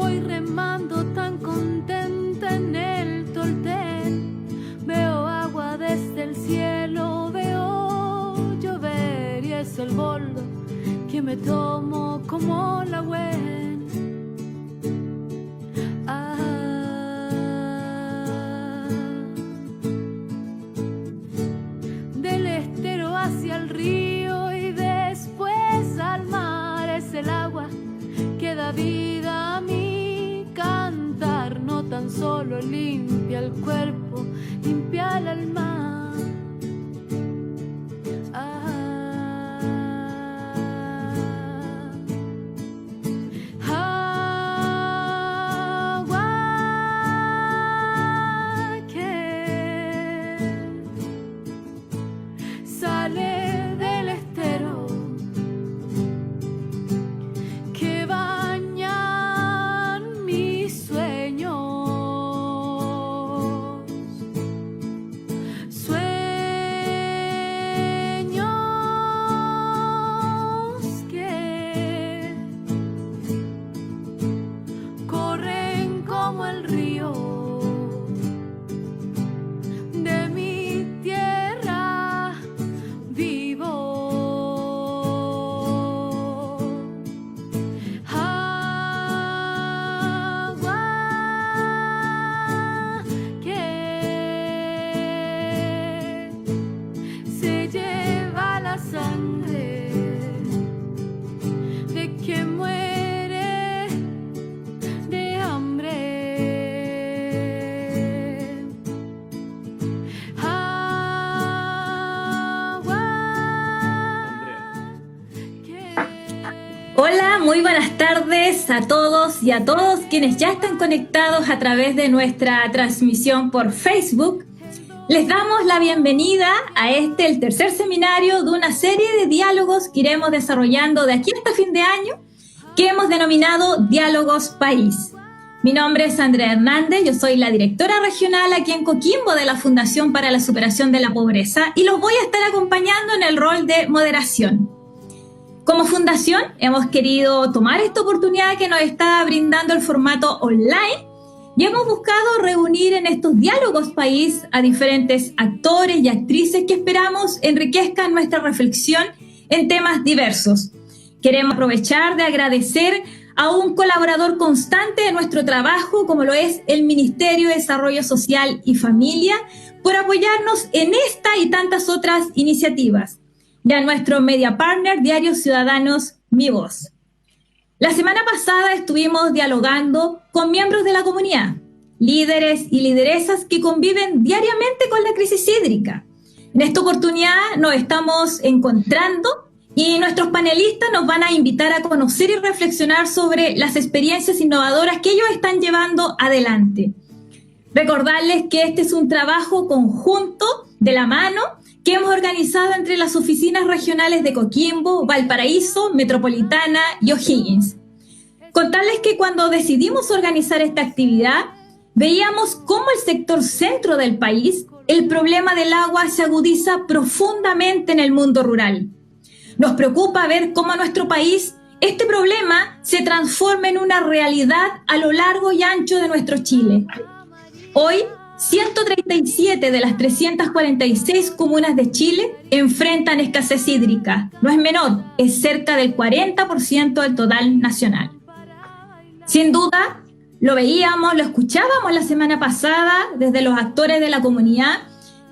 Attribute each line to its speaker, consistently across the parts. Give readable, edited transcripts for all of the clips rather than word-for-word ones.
Speaker 1: voy remando tan contenta en el toltén. Veo agua desde el cielo, veo llover y es el boldo que me tomo como la Wen. Del estero hacia el río y después al mar es el agua que da vida a mi cantar. No tan solo limpia el cuerpo, limpia el alma.
Speaker 2: Muy buenas tardes a todos y a todos quienes ya están conectados a través de nuestra transmisión por Facebook. Les damos la bienvenida a el tercer seminario de una serie de diálogos que iremos desarrollando de aquí hasta fin de año, que hemos denominado Diálogos País. Mi nombre es Andrea Hernández, yo soy la directora regional aquí en Coquimbo de la Fundación para la Superación de la Pobreza y los voy a estar acompañando en el rol de moderación. Como fundación hemos querido tomar esta oportunidad que nos está brindando el formato online y hemos buscado reunir en estos diálogos país a diferentes actores y actrices que esperamos enriquezcan nuestra reflexión en temas diversos. Queremos aprovechar de agradecer a un colaborador constante de nuestro trabajo, como lo es el Ministerio de Desarrollo Social y Familia, por apoyarnos en esta y tantas otras iniciativas. Y a nuestro media partner, Diario Ciudadanos, Mi Voz. La semana pasada estuvimos dialogando con miembros de la comunidad, líderes y lideresas que conviven diariamente con la crisis hídrica. En esta oportunidad nos estamos encontrando y nuestros panelistas nos van a invitar a conocer y reflexionar sobre las experiencias innovadoras que ellos están llevando adelante. Recordarles que este es un trabajo conjunto de la mano que hemos organizado entre las oficinas regionales de Coquimbo, Valparaíso, Metropolitana y O'Higgins. Contarles que cuando decidimos organizar esta actividad, veíamos cómo el sector centro del país, el problema del agua se agudiza profundamente en el mundo rural. Nos preocupa ver cómo en nuestro país este problema se transforma en una realidad a lo largo y ancho de nuestro Chile. Hoy, 137 de las 346 comunas de Chile enfrentan escasez hídrica. No es menor, es cerca del 40% del total nacional. Sin duda, lo veíamos, lo escuchábamos la semana pasada desde los actores de la comunidad,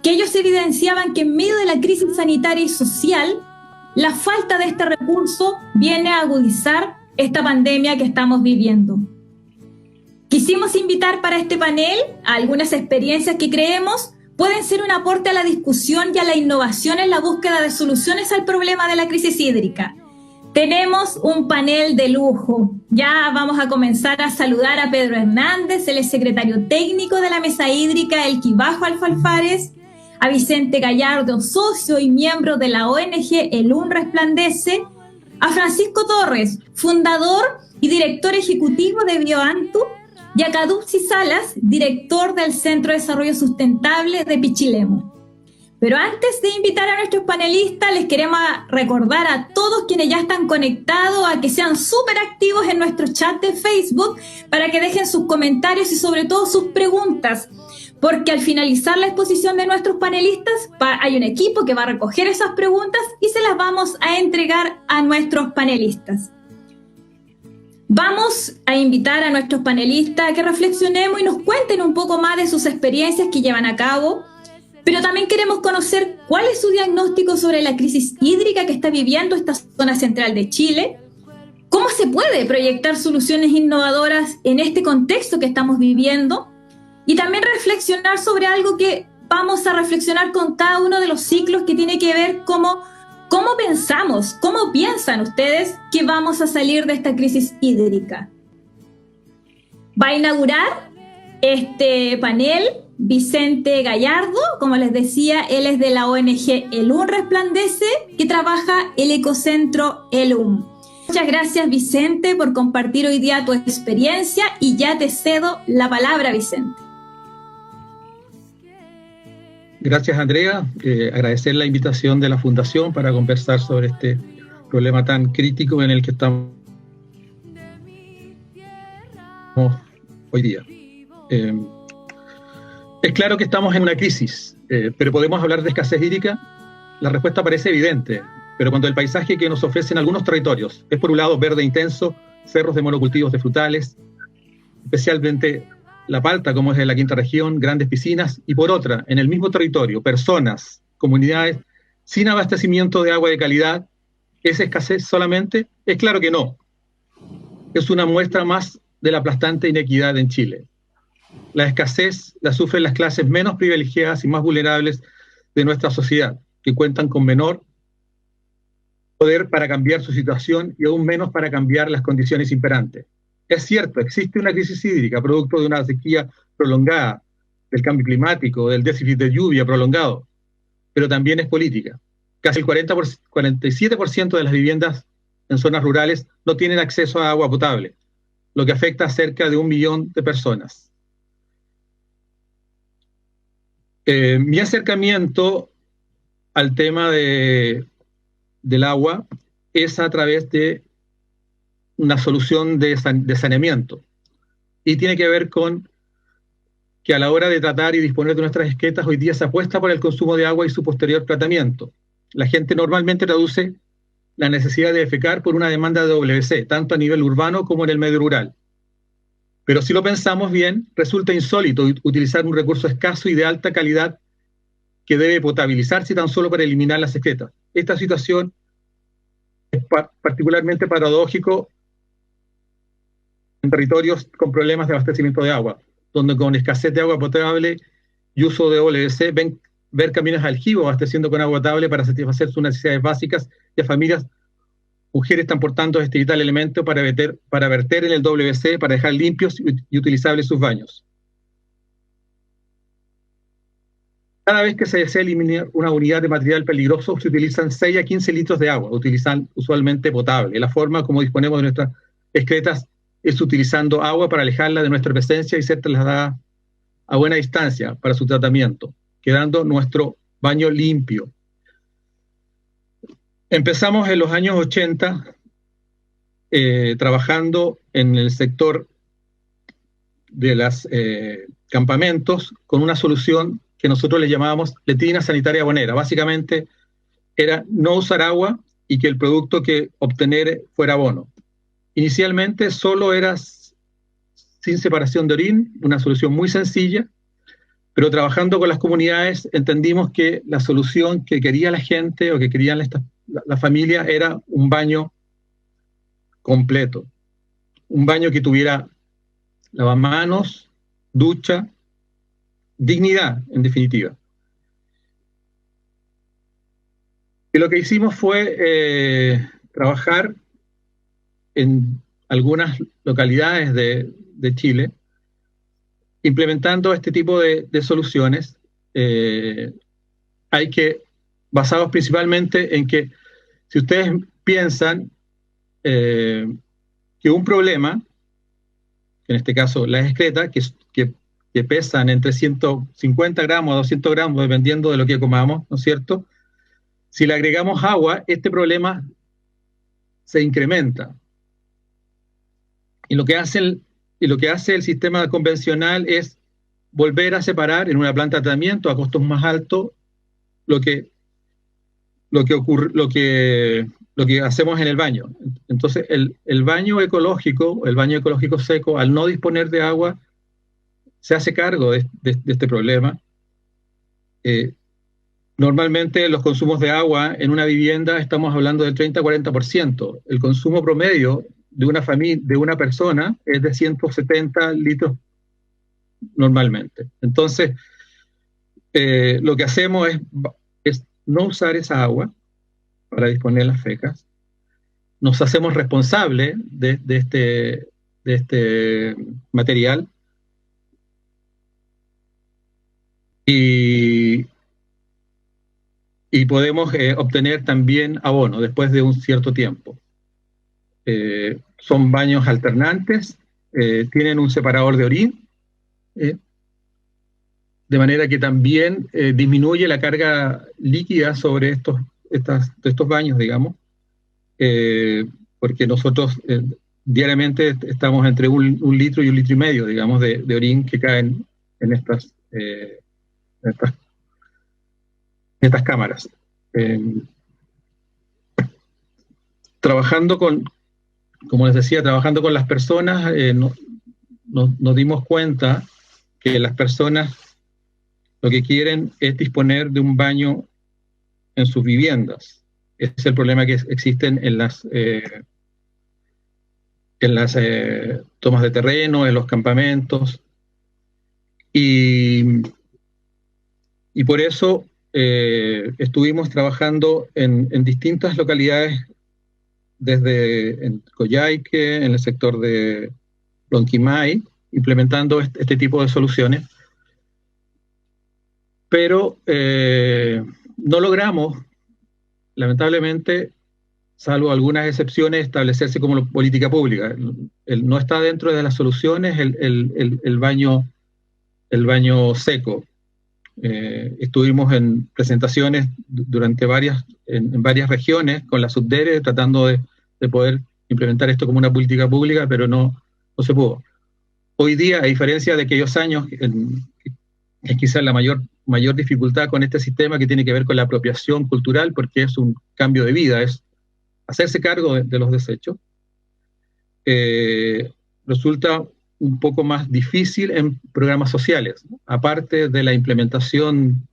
Speaker 2: que ellos evidenciaban que en medio de la crisis sanitaria y social, la falta de este recurso viene a agudizar esta pandemia que estamos viviendo. Quisimos invitar para este panel a algunas experiencias que creemos pueden ser un aporte a la discusión y a la innovación en la búsqueda de soluciones al problema de la crisis hídrica. Tenemos un panel de lujo. Ya vamos a comenzar a saludar a Pedro Hernández, él es secretario técnico de la Mesa Hídrica El Quibajo Alfalfares, a Vicente Gallardo, socio y miembro de la ONG El Un Resplandece, a Francisco Torres, fundador y director ejecutivo de Bioantu, y a Cadupsi Salas, director del Centro de Desarrollo Sustentable de Pichilemu. Pero antes de invitar a nuestros panelistas, les queremos recordar a todos quienes ya están conectados a que sean súper activos en nuestro chat de Facebook para que dejen sus comentarios y sobre todo sus preguntas. Porque al finalizar la exposición de nuestros panelistas, hay un equipo que va a recoger esas preguntas y se las vamos a entregar a nuestros panelistas. Vamos a invitar a nuestros panelistas a que reflexionemos y nos cuenten un poco más de sus experiencias que llevan a cabo, pero también queremos conocer cuál es su diagnóstico sobre la crisis hídrica que está viviendo esta zona central de Chile, cómo se puede proyectar soluciones innovadoras en este contexto que estamos viviendo, y también reflexionar sobre algo que vamos a reflexionar con cada uno de los ciclos que tiene que ver cómo pensamos, cómo piensan ustedes que vamos a salir de esta crisis hídrica. Va a inaugurar este panel Vicente Gallardo, como les decía, él es de la ONG ELUM Resplandece, que trabaja el ecocentro ELUM. Muchas gracias, Vicente, por compartir hoy día tu experiencia y ya te cedo la palabra, Vicente.
Speaker 3: Gracias, Andrea. Agradecer la invitación de la Fundación para conversar sobre este problema tan crítico en el que estamos hoy día. Es claro que estamos en una crisis, pero ¿podemos hablar de escasez hídrica? La respuesta parece evidente, pero cuando el paisaje que nos ofrecen algunos territorios es por un lado verde intenso, cerros de monocultivos de frutales, especialmente La Palta, como es de la quinta región, grandes piscinas, y por otra, en el mismo territorio, personas, comunidades sin abastecimiento de agua de calidad, ¿es escasez solamente? Es claro que no. Es una muestra más de la aplastante inequidad en Chile. La escasez la sufren las clases menos privilegiadas y más vulnerables de nuestra sociedad, que cuentan con menor poder para cambiar su situación y aún menos para cambiar las condiciones imperantes. Es cierto, existe una crisis hídrica producto de una sequía prolongada, del cambio climático, del déficit de lluvia prolongado, pero también es política. Casi el 47% de las viviendas en zonas rurales no tienen acceso a agua potable, lo que afecta a cerca de 1 millón de personas. Mi acercamiento al tema del agua es a través de una solución de saneamiento, y tiene que ver con que a la hora de tratar y disponer de nuestras esquetas hoy día se apuesta por el consumo de agua y su posterior tratamiento. La gente normalmente traduce la necesidad de defecar por una demanda de WC, tanto a nivel urbano como en el medio rural. Pero si lo pensamos bien, resulta insólito utilizar un recurso escaso y de alta calidad que debe potabilizarse tan solo para eliminar las esquetas. Esta situación es particularmente paradójico en territorios con problemas de abastecimiento de agua, donde con escasez de agua potable y uso de WC, ver caminos aljibos abasteciendo con agua potable para satisfacer sus necesidades básicas y a familias, mujeres están portando este vital elemento para verter en el WC, para dejar limpios y utilizables sus baños. Cada vez que se desea eliminar una unidad de material peligroso, se utilizan 6 a 15 litros de agua, utilizan usualmente potable. La forma como disponemos de nuestras excretas es utilizando agua para alejarla de nuestra presencia y ser trasladada a buena distancia para su tratamiento, quedando nuestro baño limpio. Empezamos en los años 80 trabajando en el sector de los campamentos con una solución que nosotros le llamábamos letrina sanitaria abonera. Básicamente era no usar agua y que el producto que obtener fuera abono. Inicialmente solo era sin separación de orín, una solución muy sencilla, pero trabajando con las comunidades entendimos que la solución que quería la gente o que querían la familia era un baño completo. Un baño que tuviera lavamanos, ducha, dignidad, en definitiva. Y lo que hicimos fue trabajar en algunas localidades de Chile, implementando este tipo de soluciones, basados principalmente en que, si ustedes piensan que un problema, en este caso la excreta, que que pesan entre 150 gramos a 200 gramos, dependiendo de lo que comamos, ¿no es cierto? Si le agregamos agua, este problema se incrementa. Y lo que hace el sistema convencional es volver a separar en una planta de tratamiento a costos más altos lo que hacemos en el baño. Entonces, el baño ecológico seco, al no disponer de agua, se hace cargo de este problema. Normalmente los consumos de agua en una vivienda estamos hablando del 30-40%. El consumo promedio de una persona es de 170 litros normalmente. Entonces, lo que hacemos es no usar esa agua para disponer las fecas. Nos hacemos responsables de este material y podemos obtener también abono después de un cierto tiempo. Son baños alternantes, tienen un separador de orín, de manera que también disminuye la carga líquida sobre estos baños, digamos, porque nosotros diariamente estamos entre un litro y 1,5 litros, digamos, de orín que caen en estas cámaras. Como les decía, trabajando con las personas, nos dimos cuenta que las personas lo que quieren es disponer de un baño en sus viviendas. Ese es el problema que existen en las tomas de terreno, en los campamentos, y por eso estuvimos trabajando en distintas localidades, desde en Coyhaique, en el sector de Lonquimay, implementando este tipo de soluciones. Pero no logramos, lamentablemente, salvo algunas excepciones, establecerse como política pública. No está dentro de las soluciones el baño seco. Estuvimos en presentaciones en varias regiones con la Subdere tratando de poder implementar esto como una política pública, pero no se pudo. Hoy día, a diferencia de aquellos años, es quizás la mayor dificultad con este sistema, que tiene que ver con la apropiación cultural, porque es un cambio de vida, es hacerse cargo de los desechos. Resulta un poco más difícil en programas sociales, ¿no? Aparte de la implementación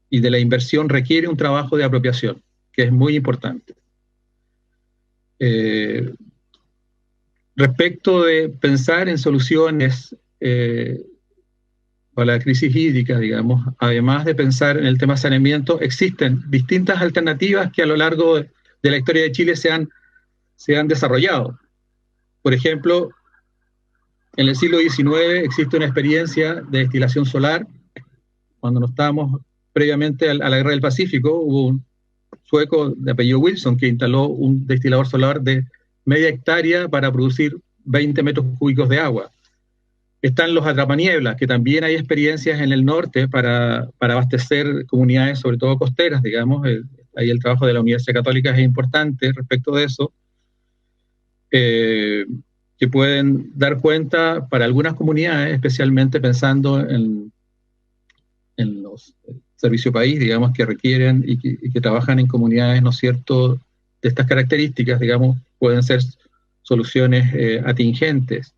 Speaker 3: y de la inversión, requiere un trabajo de apropiación, que es muy importante. Respecto de pensar en soluciones para la crisis hídrica, digamos, además de pensar en el tema saneamiento, existen distintas alternativas que a lo largo de la historia de Chile se han desarrollado. Por ejemplo, en el siglo XIX existe una experiencia de destilación solar. Cuando nos estábamos previamente a la Guerra del Pacífico, hubo un sueco de apellido Wilson que instaló un destilador solar de media hectárea para producir 20 metros cúbicos de agua. Están los atrapanieblas, que también hay experiencias en el norte para abastecer comunidades, sobre todo costeras, digamos. Ahí el trabajo de la Universidad Católica es importante respecto de eso, que pueden dar cuenta para algunas comunidades, especialmente pensando en los servicio país, digamos, que requieren y que trabajan en comunidades, ¿no es cierto?, de estas características, digamos, pueden ser soluciones atingentes.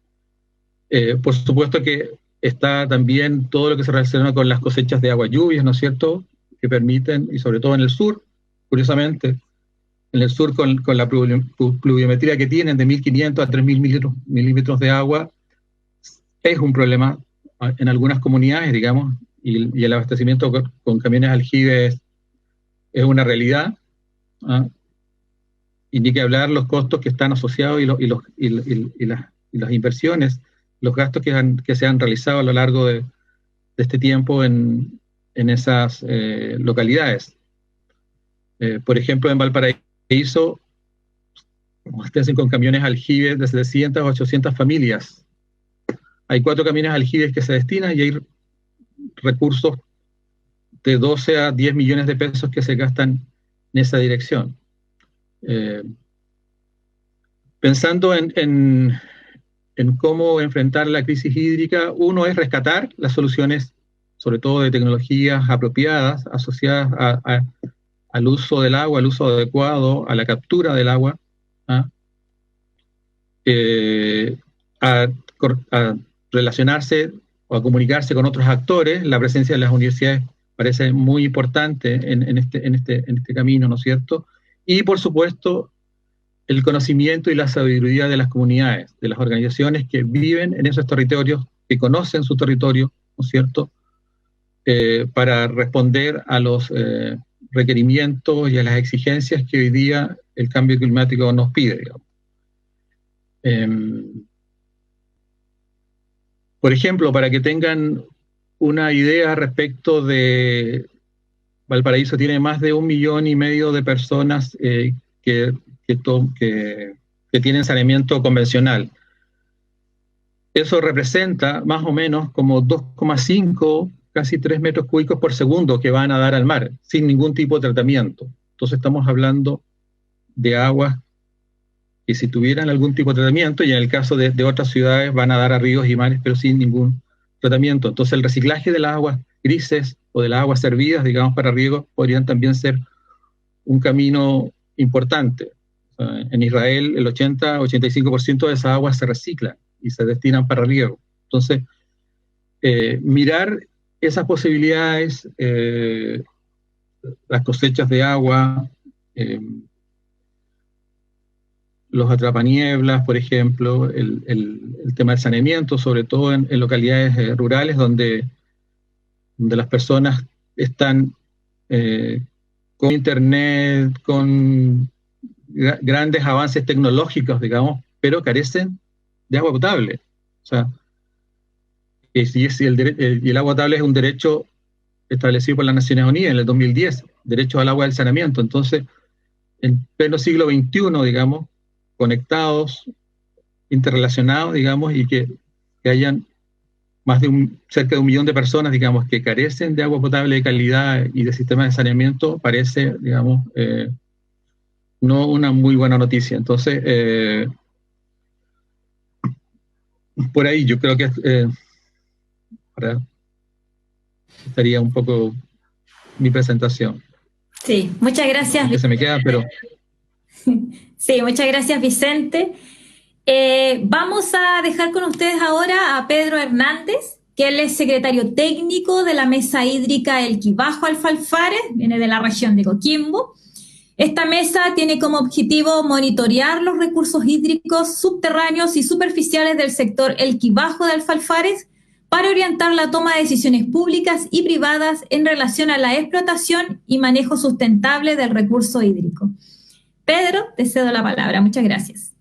Speaker 3: Por supuesto que está también todo lo que se relaciona con las cosechas de agua lluvias, ¿no es cierto?, que permiten, y sobre todo en el sur, curiosamente, en el sur con la pluviometría que tienen de 1.500 a 3.000 milímetros de agua, es un problema en algunas comunidades, digamos, y el abastecimiento con camiones aljibes es una realidad, ¿ah? Y ni que hablar los costos que están asociados y las inversiones, los gastos que se han realizado a lo largo de este tiempo en esas localidades. Por ejemplo, en Valparaíso, abastecen con camiones aljibes desde 700 a 800 familias hay 4 caminos aljibes que se destinan y hay recursos de 12 a 10 millones de pesos que se gastan en esa dirección. Pensando en cómo enfrentar la crisis hídrica, uno es rescatar las soluciones, sobre todo de tecnologías apropiadas, asociadas al uso del agua, al uso adecuado, a la captura del agua, a relacionarse o a comunicarse con otros actores. La presencia de las universidades parece muy importante en este camino, ¿no es cierto? Y, por supuesto, el conocimiento y la sabiduría de las comunidades, de las organizaciones que viven en esos territorios, que conocen su territorio, ¿no es cierto?, para responder a los requerimientos y a las exigencias que hoy día el cambio climático nos pide, digamos. Por ejemplo, para que tengan una idea respecto de Valparaíso, tiene más de 1,5 millones de personas que tienen saneamiento convencional. Eso representa más o menos como 2,5, casi 3 metros cúbicos por segundo que van a dar al mar, sin ningún tipo de tratamiento. Entonces estamos hablando de aguas que si tuvieran algún tipo de tratamiento, y en el caso de otras ciudades van a dar a ríos y mares, pero sin ningún tratamiento. Entonces el reciclaje de las aguas grises o de las aguas servidas, digamos, para riego, podrían también ser un camino importante. En Israel el 80-85% de esas aguas se reciclan y se destinan para riego. Entonces, mirar esas posibilidades, las cosechas de agua, los atrapanieblas, por ejemplo, el tema del saneamiento, sobre todo en localidades rurales donde las personas están con internet, con grandes avances tecnológicos, digamos, pero carecen de agua potable. O sea, y el agua potable es un derecho establecido por las Naciones Unidas en el 2010, derecho al agua del saneamiento. Entonces, en pleno siglo XXI, digamos, conectados, interrelacionados, digamos, y que hayan cerca de 1 millón de personas, digamos, que carecen de agua potable de calidad y de sistemas de saneamiento, parece, digamos, no una muy buena noticia. Entonces, por ahí yo creo que estaría un poco mi presentación.
Speaker 2: Sí, muchas gracias.
Speaker 3: Que se me queda, pero...
Speaker 2: Sí, muchas gracias, Vicente. Vamos a dejar con ustedes ahora a Pedro Hernández, que él es secretario técnico de la Mesa Hídrica El Quibajo Alfalfares, viene de la región de Coquimbo. Esta mesa tiene como objetivo monitorear los recursos hídricos subterráneos y superficiales del sector El Quibajo de Alfalfares para orientar la toma de decisiones públicas y privadas en relación a la explotación y manejo sustentable del recurso hídrico. Pedro, te cedo la palabra. Muchas gracias.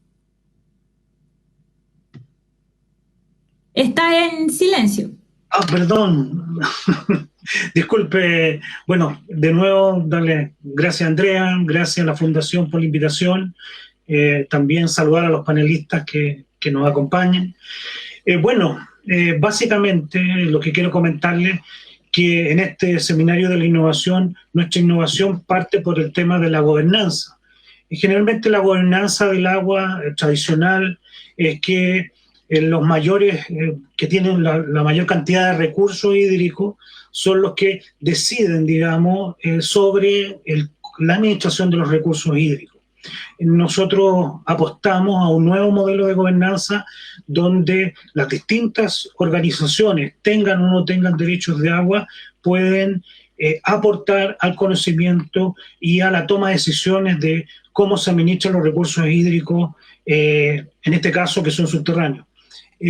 Speaker 2: Está en silencio.
Speaker 4: Perdón. Disculpe. Bueno, de nuevo, darle gracias a Andrea, gracias a la Fundación por la invitación. También saludar a los panelistas que nos acompañan. Básicamente lo que quiero comentarles que en este seminario de la innovación, nuestra innovación parte por el tema de la gobernanza. Y generalmente la gobernanza del agua tradicional es que los mayores, que tienen la mayor cantidad de recursos hídricos, son los que deciden, digamos, sobre la administración de los recursos hídricos. Nosotros apostamos a un nuevo modelo de gobernanza donde las distintas organizaciones, tengan o no tengan derechos de agua, pueden aportar al conocimiento y a la toma de decisiones de cómo se administran los recursos hídricos, en este caso que son subterráneos.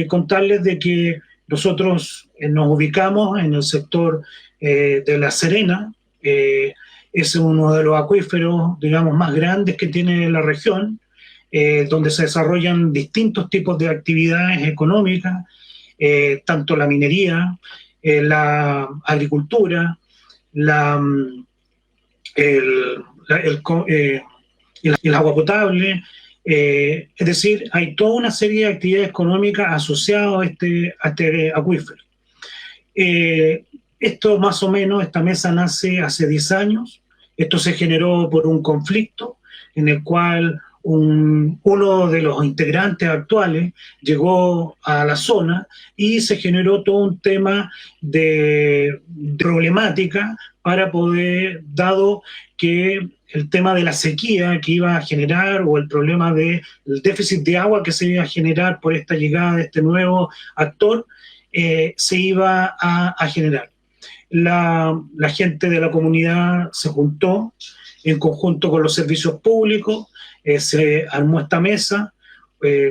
Speaker 4: Contarles de que nosotros nos ubicamos en el sector de La Serena, es uno de los acuíferos, digamos, más grandes que tiene la región, donde se desarrollan distintos tipos de actividades económicas, tanto la minería, la agricultura, el agua potable Es decir, hay toda una serie de actividades económicas asociadas a este acuífero. Esto más o menos, esta mesa nace hace 10 años. Esto se generó por un conflicto en el cual uno de los integrantes actuales llegó a la zona y se generó todo un tema de problemática para poder, dado que el tema de la sequía que iba a generar o el problema del déficit de agua que se iba a generar por esta llegada de este nuevo actor, se iba a generar. La gente de la comunidad se juntó en conjunto con los servicios públicos, se armó esta mesa.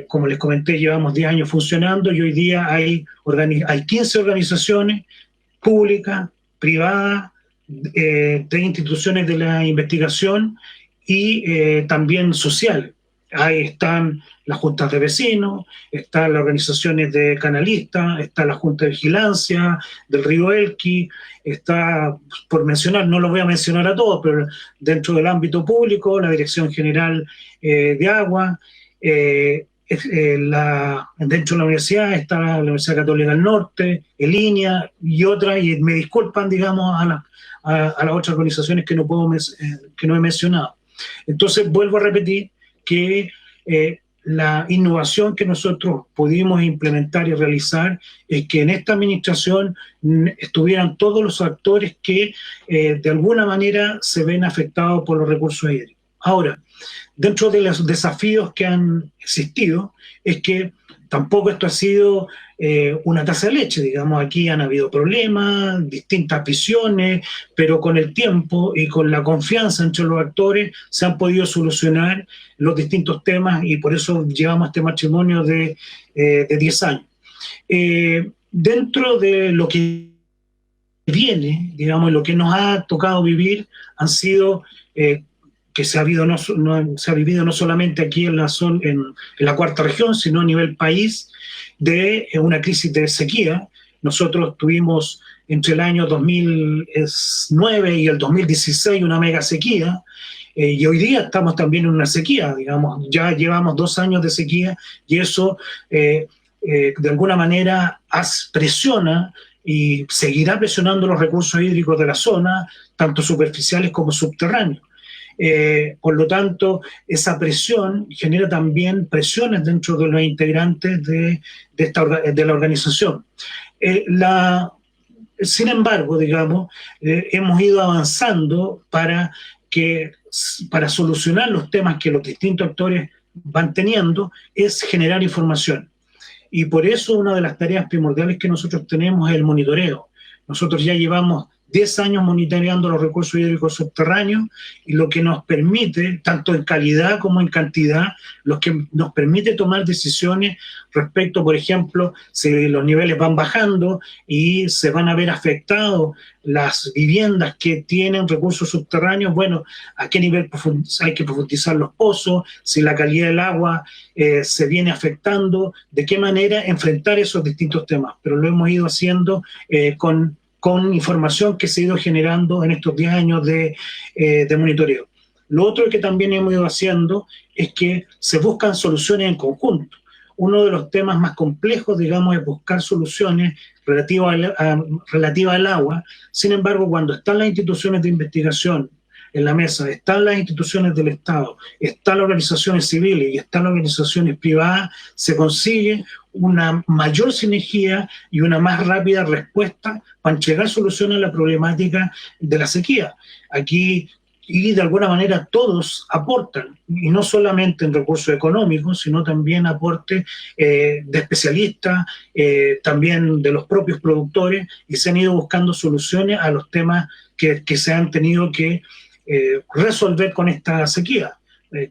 Speaker 4: Como les comenté, llevamos 10 años funcionando y hoy día hay 15 organizaciones públicas, privadas, de instituciones de la investigación y también sociales. Ahí están las juntas de vecinos, están las organizaciones de canalistas, está la Junta de Vigilancia del Río Elqui, está, por mencionar, no los voy a mencionar a todos, pero dentro del ámbito público, la Dirección General de Agua, dentro de la universidad está la Universidad Católica del Norte, el INEA y otras, y me disculpan, digamos, a las otras organizaciones que no he mencionado. Entonces, vuelvo a repetir que la innovación que nosotros pudimos implementar y realizar es que en esta administración estuvieran todos los actores que de alguna manera se ven afectados por los recursos hídricos. Ahora, dentro de los desafíos que han existido, es que tampoco esto ha sido una taza de leche, digamos, aquí han habido problemas, distintas visiones, pero con el tiempo y con la confianza entre los actores se han podido solucionar los distintos temas y por eso llevamos este matrimonio de 10 años. Dentro de lo que viene, digamos, lo que nos ha tocado vivir han sido que se ha vivido no solamente aquí en la cuarta región, sino a nivel país, de una crisis de sequía. Nosotros tuvimos entre el año 2009 y el 2016 una mega sequía, y hoy día estamos también en una sequía, digamos, ya llevamos 2 años de sequía, y eso de alguna manera presiona y seguirá presionando los recursos hídricos de la zona, tanto superficiales como subterráneos. Por lo tanto, esa presión genera también presiones dentro de los integrantes de la organización. Sin embargo, digamos, hemos ido avanzando para solucionar los temas que los distintos actores van teniendo, es generar información. Y por eso una de las tareas primordiales que nosotros tenemos es el monitoreo. Nosotros ya llevamos 10 años monitoreando los recursos hídricos subterráneos y lo que nos permite, tanto en calidad como en cantidad, lo que nos permite tomar decisiones respecto, por ejemplo, si los niveles van bajando y se van a ver afectados las viviendas que tienen recursos subterráneos, bueno, a qué nivel hay que profundizar los pozos, si la calidad del agua se viene afectando, de qué manera enfrentar esos distintos temas. Pero lo hemos ido haciendo con información que se ha ido generando en estos 10 años de monitoreo. Lo otro que también hemos ido haciendo es que se buscan soluciones en conjunto. Uno de los temas más complejos, digamos, es buscar soluciones relativas al agua. Sin embargo, cuando están las instituciones de investigación en la mesa, están las instituciones del Estado, están las organizaciones civiles y están las organizaciones privadas, se consigue una mayor sinergia y una más rápida respuesta para entregar soluciones a la problemática de la sequía. Aquí, y de alguna manera todos aportan, y no solamente en recursos económicos, sino también aporte de especialistas, también de los propios productores, y se han ido buscando soluciones a los temas que se han tenido que resolver con esta sequía,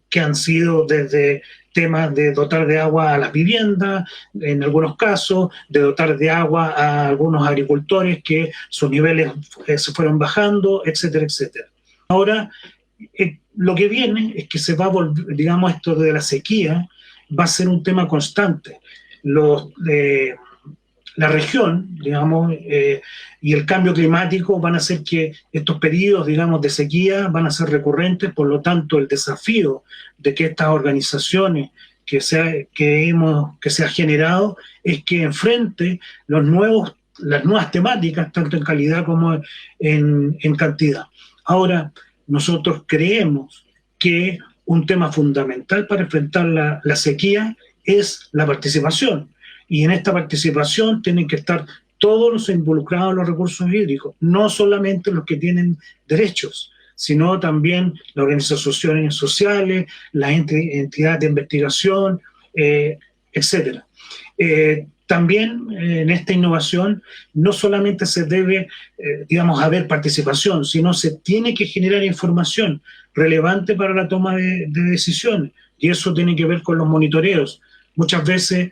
Speaker 4: que han sido desde temas de dotar de agua a las viviendas, en algunos casos, de dotar de agua a algunos agricultores que sus niveles se fueron bajando, etcétera, etcétera. Ahora, lo que viene es que se va a volver, digamos, esto de la sequía va a ser un tema constante. la región, digamos, y el cambio climático van a hacer que estos periodos, digamos, de sequía van a ser recurrentes. Por lo tanto, el desafío de que estas organizaciones que se ha generado es que enfrente las nuevas temáticas, tanto en calidad como en cantidad. Ahora, nosotros creemos que un tema fundamental para enfrentar la sequía es la participación. Y en esta participación tienen que estar todos los involucrados en los recursos hídricos, no solamente los que tienen derechos, sino también las organizaciones sociales, las entidades de investigación, etc. También en esta innovación no solamente se debe, haber participación, sino se tiene que generar información relevante para la toma de decisiones, y eso tiene que ver con los monitoreos. Muchas veces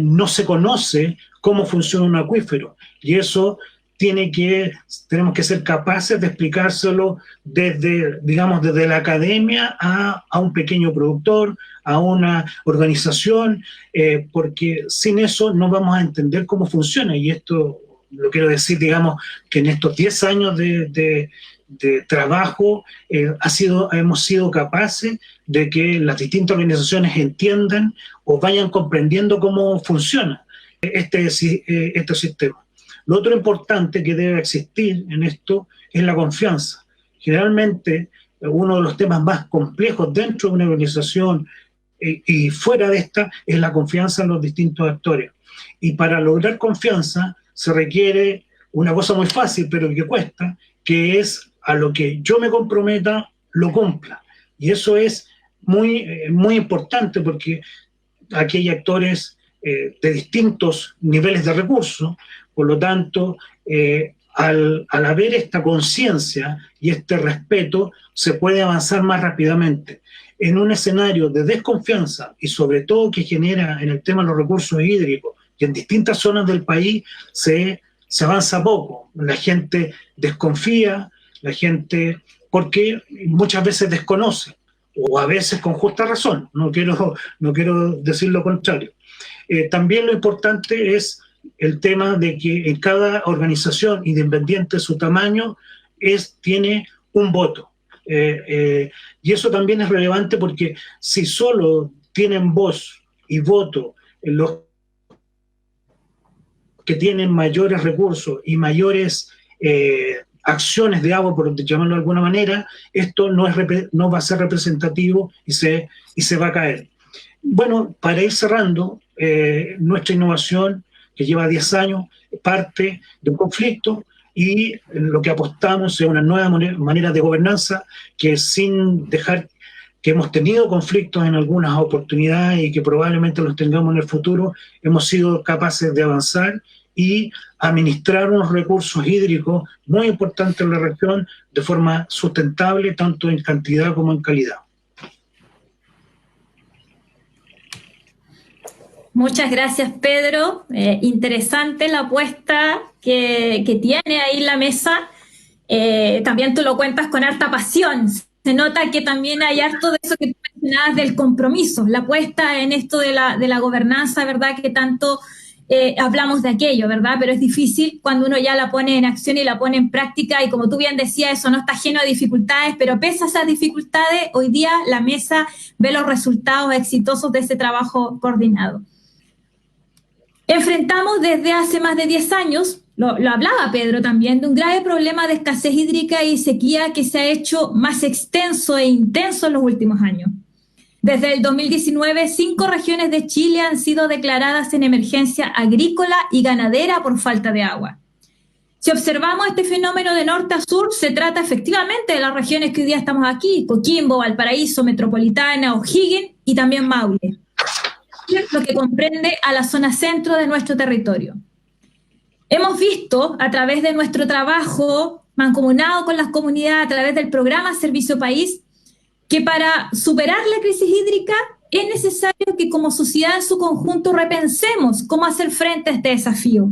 Speaker 4: no se conoce cómo funciona un acuífero, y eso tenemos que ser capaces de explicárselo desde la academia a un pequeño productor, a una organización, porque sin eso no vamos a entender cómo funciona. Y esto lo quiero decir, que en estos 10 años de trabajo hemos sido capaces de que las distintas organizaciones entiendan o vayan comprendiendo cómo funciona este sistema. Lo otro importante que debe existir en esto es la confianza. Generalmente, uno de los temas más complejos dentro de una organización y fuera de esta es la confianza en los distintos actores. Y para lograr confianza se requiere una cosa muy fácil, pero que cuesta, que es a lo que yo me comprometa, lo cumpla. Y eso es muy, muy importante, porque aquí hay actores de distintos niveles de recursos. Por lo tanto, al haber esta conciencia y este respeto, se puede avanzar más rápidamente. En un escenario de desconfianza, y sobre todo que genera en el tema de los recursos hídricos, y en distintas zonas del país se avanza poco. La gente desconfía, porque muchas veces desconoce, o a veces con justa razón, no quiero decir lo contrario. También lo importante es el tema de que en cada organización, independiente de su tamaño, tiene un voto. Y eso también es relevante, porque si solo tienen voz y voto en los que tienen mayores recursos y mayores acciones de agua, por llamarlo de alguna manera, esto no va a ser representativo y se va a caer. Bueno, para ir cerrando, nuestra innovación, que lleva 10 años, parte de un conflicto, y lo que apostamos es una nueva manera de gobernanza, que sin dejar que hemos tenido conflictos en algunas oportunidades y que probablemente los tengamos en el futuro, hemos sido capaces de avanzar y administrar unos recursos hídricos muy importantes en la región de forma sustentable, tanto en cantidad como en calidad.
Speaker 2: Muchas gracias, Pedro. Interesante la apuesta que tiene ahí la mesa. También tú lo cuentas con harta pasión. Se nota que también hay harto de eso que tú mencionabas del compromiso, la apuesta en esto de la gobernanza, ¿verdad? Que tanto hablamos de aquello, ¿verdad? Pero es difícil cuando uno ya la pone en acción y la pone en práctica, y como tú bien decías, eso no está lleno de dificultades, pero pese a esas dificultades, hoy día la mesa ve los resultados exitosos de ese trabajo coordinado. Enfrentamos desde hace más de 10 años, lo hablaba Pedro también, de un grave problema de escasez hídrica y sequía que se ha hecho más extenso e intenso en los últimos años. Desde el 2019, 5 regiones de Chile han sido declaradas en emergencia agrícola y ganadera por falta de agua. Si observamos este fenómeno de norte a sur, se trata efectivamente de las regiones que hoy día estamos aquí: Coquimbo, Valparaíso, Metropolitana, O'Higgins y también Maule, lo que comprende a la zona centro de nuestro territorio. Hemos visto a través de nuestro trabajo mancomunado con las comunidades, a través del programa Servicio País, que para superar la crisis hídrica es necesario que como sociedad en su conjunto repensemos cómo hacer frente a este desafío.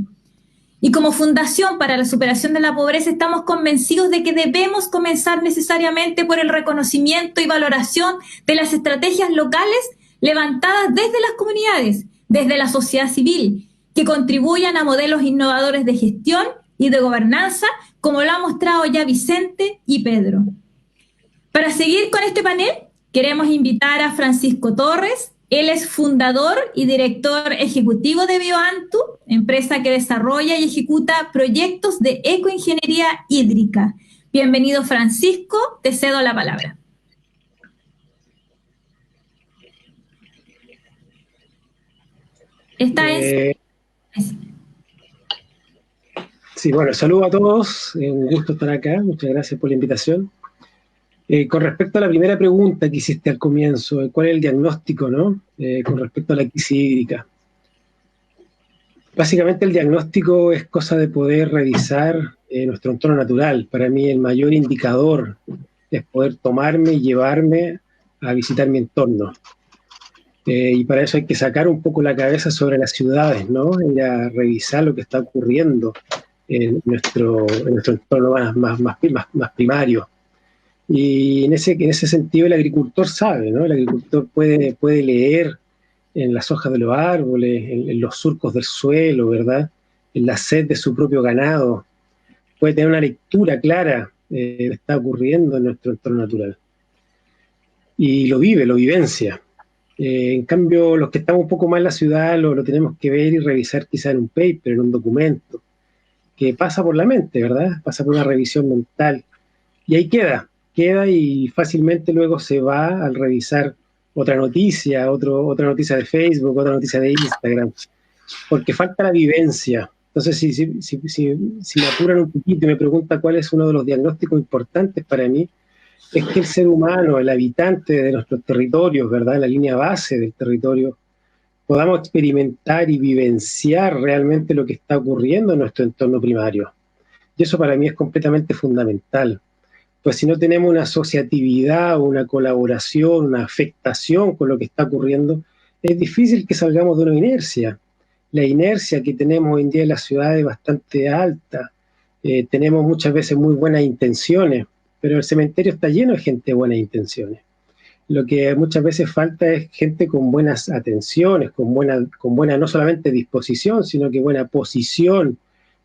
Speaker 2: Y como Fundación para la Superación de la Pobreza estamos convencidos de que debemos comenzar necesariamente por el reconocimiento y valoración de las estrategias locales levantadas desde las comunidades, desde la sociedad civil, que contribuyan a modelos innovadores de gestión y de gobernanza, como lo han mostrado ya Vicente y Pedro. Para seguir con este panel, queremos invitar a Francisco Torres. Él es fundador y director ejecutivo de Bioantu, empresa que desarrolla y ejecuta proyectos de ecoingeniería hídrica. Bienvenido, Francisco, te cedo la palabra.
Speaker 5: Sí, bueno, saludo a todos, un gusto estar acá, muchas gracias por la invitación. Con respecto a la primera pregunta que hiciste al comienzo, ¿cuál es el diagnóstico, no? Con respecto a la crisis hídrica. Básicamente el diagnóstico es cosa de poder revisar nuestro entorno natural. Para mí el mayor indicador es poder tomarme y llevarme a visitar mi entorno. Y para eso hay que sacar un poco la cabeza sobre las ciudades, ¿no? Ir a revisar lo que está ocurriendo en nuestro entorno más primario. Y en ese sentido el agricultor sabe, ¿no? El agricultor puede leer en las hojas de los árboles, en los surcos del suelo, ¿verdad? En la sed de su propio ganado. Puede tener una lectura clara de lo que está ocurriendo en nuestro entorno natural. Y lo vivencia. En cambio, los que estamos un poco más en la ciudad lo tenemos que ver y revisar quizá en un paper, en un documento, que pasa por la mente, ¿verdad? Pasa por una revisión mental. Y ahí queda y fácilmente luego se va al revisar otra noticia de Facebook, otra noticia de Instagram, porque falta la vivencia. Entonces, si me apuran un poquito y me preguntan cuál es uno de los diagnósticos importantes para mí, es que el ser humano, el habitante de nuestros territorios, ¿verdad?, la línea base del territorio, podamos experimentar y vivenciar realmente lo que está ocurriendo en nuestro entorno primario. Y eso para mí es completamente fundamental. Pues si no tenemos una asociatividad, una colaboración, una afectación con lo que está ocurriendo, es difícil que salgamos de una inercia. La inercia que tenemos hoy en día en las ciudades es bastante alta. Tenemos muchas veces muy buenas intenciones, pero el cementerio está lleno de gente de buenas intenciones. Lo que muchas veces falta es gente con buenas atenciones, con buena no solamente disposición, sino que buena posición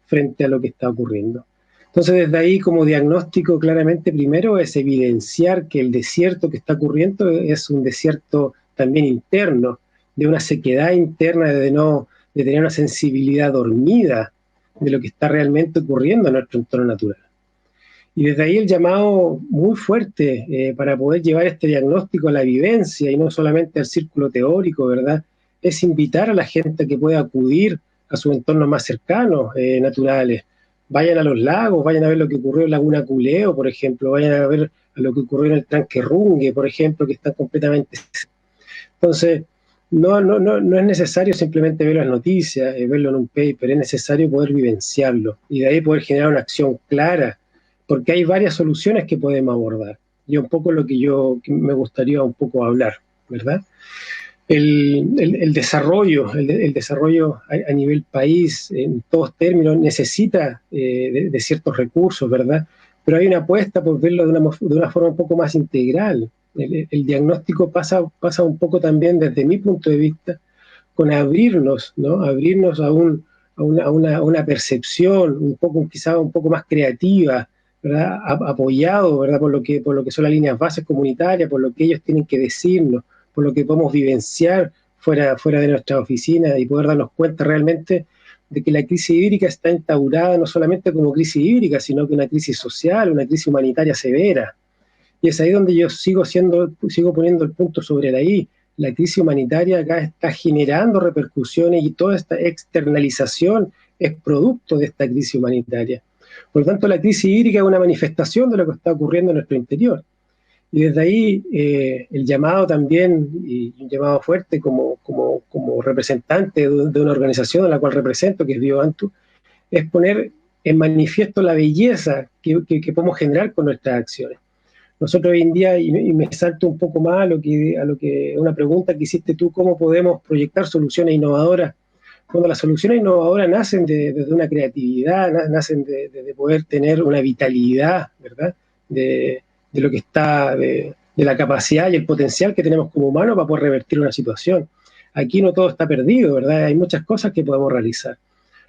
Speaker 5: frente a lo que está ocurriendo. Entonces, desde ahí, como diagnóstico, claramente, primero es evidenciar que el desierto que está ocurriendo es un desierto también interno, de una sequedad interna, de tener una sensibilidad dormida de lo que está realmente ocurriendo en nuestro entorno natural. Y desde ahí el llamado muy fuerte para poder llevar este diagnóstico a la vivencia y no solamente al círculo teórico, ¿verdad? Es invitar a la gente a que pueda acudir a sus entornos más cercanos, naturales. Vayan a los lagos, vayan a ver lo que ocurrió en Laguna Culeo, por ejemplo, vayan a ver lo que ocurrió en el Tranque Runge, por ejemplo, que está completamente... Entonces, no es necesario simplemente ver las noticias, verlo en un paper, es necesario poder vivenciarlo y de ahí poder generar una acción clara, porque hay varias soluciones que podemos abordar. Y un poco lo que me gustaría un poco hablar, ¿verdad? El desarrollo a nivel país, en todos términos, necesita de ciertos recursos, ¿verdad? Pero hay una apuesta por verlo de una forma un poco más integral. El diagnóstico pasa un poco también, desde mi punto de vista, con abrirnos, ¿no? Abrirnos a una percepción quizá un poco más creativa, ¿verdad? Apoyado, ¿verdad? Por lo que son las líneas bases comunitarias, por lo que ellos tienen que decirnos, por lo que podemos vivenciar fuera de nuestra oficina y poder darnos cuenta realmente de que la crisis hídrica está instaurada no solamente como crisis hídrica, sino que una crisis social, una crisis humanitaria severa. Y es ahí donde yo sigo poniendo el punto sobre la I. La crisis humanitaria acá está generando repercusiones y toda esta externalización es producto de esta crisis humanitaria. Por lo tanto, la crisis hídrica es una manifestación de lo que está ocurriendo en nuestro interior. Y desde ahí el llamado también, y un llamado fuerte como representante de una organización a la cual represento, que es Bioantu, es poner en manifiesto la belleza que podemos generar con nuestras acciones. Nosotros hoy en día, y me salto un poco más a lo que una pregunta que hiciste tú, ¿cómo podemos proyectar soluciones innovadoras? Cuando las soluciones innovadoras nacen desde una creatividad, nacen de poder tener una vitalidad, ¿verdad? De lo que está, de la capacidad y el potencial que tenemos como humanos para poder revertir una situación. aquí no todo está perdido, ¿verdad? Hay muchas cosas que podemos realizar.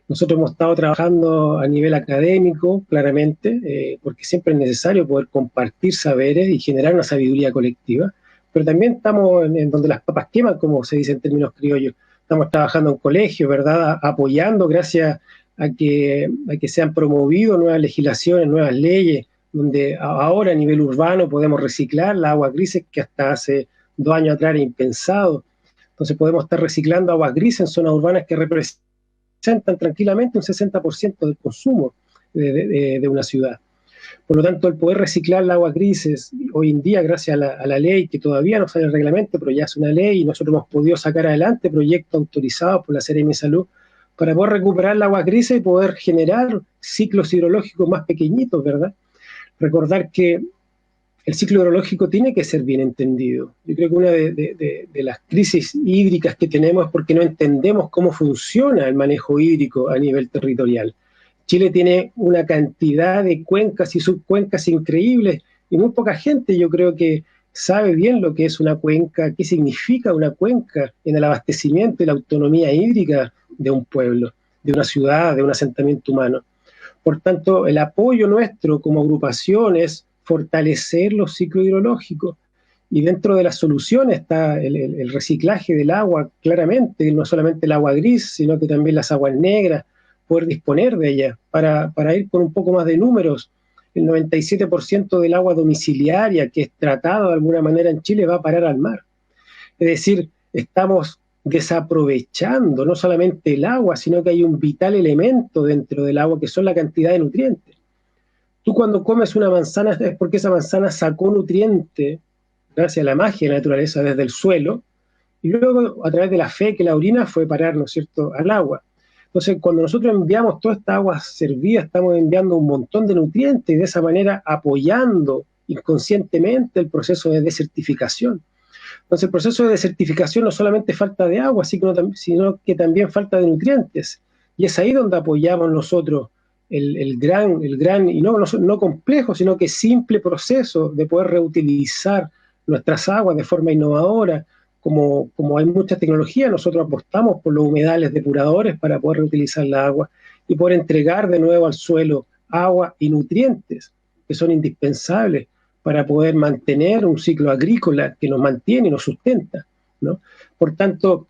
Speaker 5: Nosotros hemos estado trabajando a nivel académico, claramente, porque siempre es necesario poder compartir saberes y generar una sabiduría colectiva, pero también estamos en donde las papas queman, como se dice en términos criollos. Estamos trabajando en colegios, ¿verdad? Apoyando gracias a que se han promovido nuevas legislaciones, nuevas leyes, donde ahora a nivel urbano podemos reciclar las aguas grises que hasta hace 2 años atrás era impensado. Entonces podemos estar reciclando aguas grises en zonas urbanas que representan tranquilamente un 60% del consumo de una ciudad. Por lo tanto, el poder reciclar las aguas grises, hoy en día, gracias a la ley, que todavía no sale el reglamento, pero ya es una ley, y nosotros hemos podido sacar adelante proyectos autorizados por la Seremi de Salud para poder recuperar las aguas grises y poder generar ciclos hidrológicos más pequeñitos, ¿verdad? Recordar que el ciclo hidrológico tiene que ser bien entendido. Yo creo que una de las crisis hídricas que tenemos es porque no entendemos cómo funciona el manejo hídrico a nivel territorial. Chile tiene una cantidad de cuencas y subcuencas increíbles y muy poca gente, yo creo, que sabe bien lo que es una cuenca, qué significa una cuenca en el abastecimiento y la autonomía hídrica de un pueblo, de una ciudad, de un asentamiento humano. Por tanto, el apoyo nuestro como agrupación es fortalecer los ciclos hidrológicos, y dentro de las soluciones está el reciclaje del agua, claramente, no solamente el agua gris, sino que también las aguas negras, poder disponer de ellas. Para ir con un poco más de números, el 97% del agua domiciliaria que es tratada de alguna manera en Chile va a parar al mar. Es decir, estamos desaprovechando no solamente el agua, sino que hay un vital elemento dentro del agua que son la cantidad de nutrientes. Tú cuando comes una manzana es porque esa manzana sacó nutriente, gracias a la magia de la naturaleza, desde el suelo, y luego a través de la fe que la orina fue parar, ¿no es cierto?, al agua. Entonces, cuando nosotros enviamos toda esta agua servida, estamos enviando un montón de nutrientes y de esa manera apoyando inconscientemente el proceso de desertificación. Entonces, el proceso de desertificación no solamente falta de agua, sino que también falta de nutrientes. Y es ahí donde apoyamos nosotros el gran y no complejo, sino que simple proceso de poder reutilizar nuestras aguas de forma innovadora. Como hay mucha tecnología, nosotros apostamos por los humedales depuradores para poder reutilizar la agua y poder entregar de nuevo al suelo agua y nutrientes que son indispensables para poder mantener un ciclo agrícola que nos mantiene y nos sustenta, ¿no? Por tanto,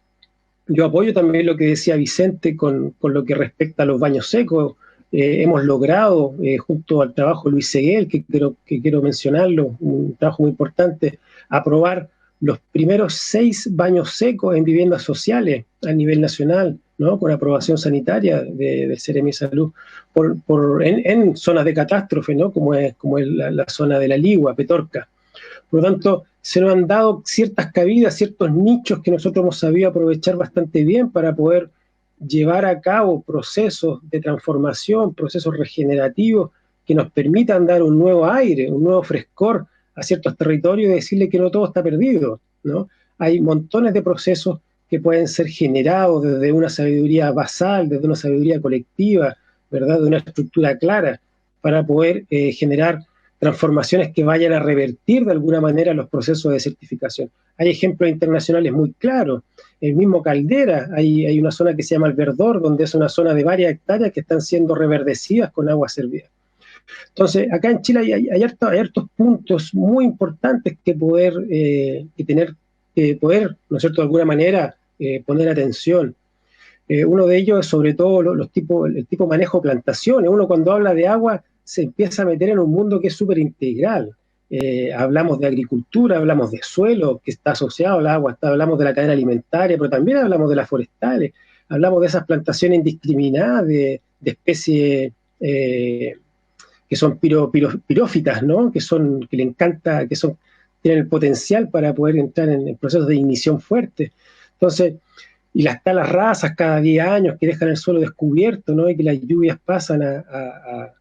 Speaker 5: yo apoyo también lo que decía Vicente con lo que respecta a los baños secos. Hemos logrado, junto al trabajo de Luis Seguel, que quiero mencionarlo, un trabajo muy importante, aprobar los primeros 6 baños secos en viviendas sociales a nivel nacional, ¿no?, con aprobación sanitaria del Seremi de Salud, en zonas de catástrofe, ¿no?, como es la zona de La Ligua, Petorca. Por lo tanto, se nos han dado ciertas cabidas, ciertos nichos que nosotros hemos sabido aprovechar bastante bien para poder llevar a cabo procesos de transformación, procesos regenerativos que nos permitan dar un nuevo aire, un nuevo frescor a ciertos territorios y decirle que no todo está perdido, ¿no? Hay montones de procesos que pueden ser generados desde una sabiduría basal, desde una sabiduría colectiva, ¿verdad?, de una estructura clara, para poder generar transformaciones que vayan a revertir de alguna manera los procesos de desertificación. Hay ejemplos internacionales muy claros. El mismo Caldera, hay una zona que se llama el Verdor, donde es una zona de varias hectáreas que están siendo reverdecidas con agua servida. Entonces, acá en Chile hay hartos puntos muy importantes que poder, ¿no es cierto?, de alguna manera poner atención. Uno de ellos es sobre todo el tipo de manejo de plantaciones. Uno cuando habla de agua se empieza a meter en un mundo que es súper integral. Hablamos de agricultura, hablamos de suelo que está asociado al agua, hablamos de la cadena alimentaria, pero también hablamos de las forestales, hablamos de esas plantaciones indiscriminadas de especies que son pirófitas, ¿no?, que le encanta, tienen el potencial para poder entrar en procesos de ignición fuerte. Entonces, y las talas rasas cada 10 años que dejan el suelo descubierto, ¿no?, y que las lluvias pasan a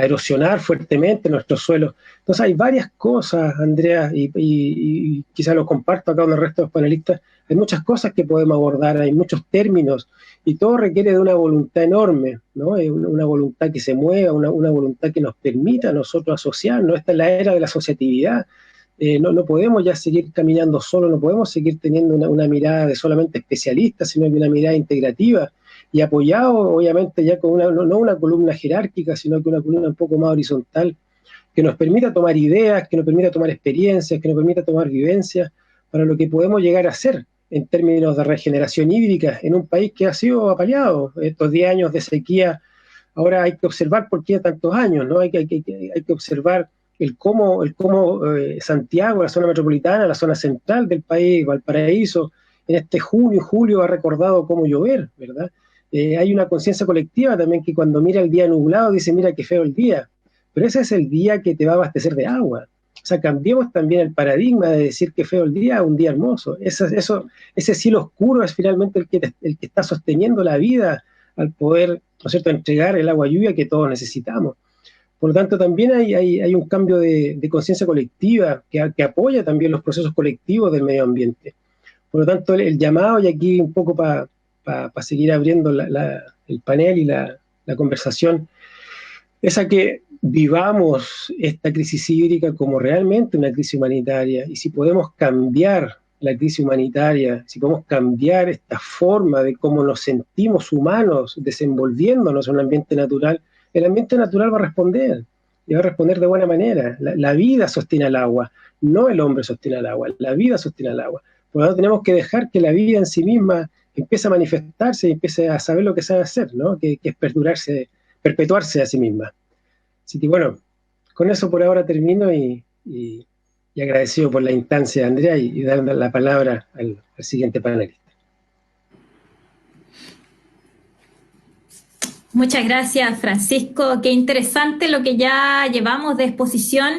Speaker 5: erosionar fuertemente nuestro suelo. Entonces hay varias cosas, Andrea, y quizás lo comparto acá con el resto de los panelistas, hay muchas cosas que podemos abordar, hay muchos términos, y todo requiere de una voluntad enorme, ¿no? Una voluntad que se mueva, una voluntad que nos permita a nosotros asociarnos. Esta es la era de la asociatividad, No podemos ya seguir caminando solo, no podemos seguir teniendo una mirada de solamente especialistas, sino que una mirada integrativa y apoyado, obviamente, ya con no una columna jerárquica, sino que una columna un poco más horizontal, que nos permita tomar ideas, que nos permita tomar experiencias, que nos permita tomar vivencias para lo que podemos llegar a hacer en términos de regeneración hídrica en un país que ha sido apaleado. Estos 10 años de sequía, ahora hay que observar por qué tantos años, ¿no? Hay que observar el cómo Santiago, la zona metropolitana, la zona central del país, Valparaíso, en este junio y julio ha recordado cómo llover, ¿verdad? Hay una conciencia colectiva también que cuando mira el día nublado dice, mira qué feo el día, pero ese es el día que te va a abastecer de agua. O sea, cambiemos también el paradigma de decir que feo el día a un día hermoso. Ese cielo oscuro es finalmente el que está sosteniendo la vida al poder, ¿no es cierto?, entregar el agua lluvia que todos necesitamos. Por lo tanto, también hay un cambio de conciencia colectiva que apoya también los procesos colectivos del medio ambiente. Por lo tanto, el llamado, y aquí un poco para seguir abriendo el panel y la conversación, es a que vivamos esta crisis hídrica como realmente una crisis humanitaria, y si podemos cambiar la crisis humanitaria, si podemos cambiar esta forma de cómo nos sentimos humanos desenvolviéndonos en un ambiente natural, el ambiente natural va a responder, y va a responder de buena manera. La vida sostiene al agua, no el hombre sostiene al agua, la vida sostiene al agua. Por lo tanto, tenemos que dejar que la vida en sí misma empiece a manifestarse y empiece a saber lo que sabe hacer, ¿no? Que es perpetuarse a sí misma. Así que bueno, con eso por ahora termino y agradecido por la instancia, Andrea, y dar la palabra al siguiente panelista.
Speaker 2: Muchas gracias, Francisco. Qué interesante lo que ya llevamos de exposición.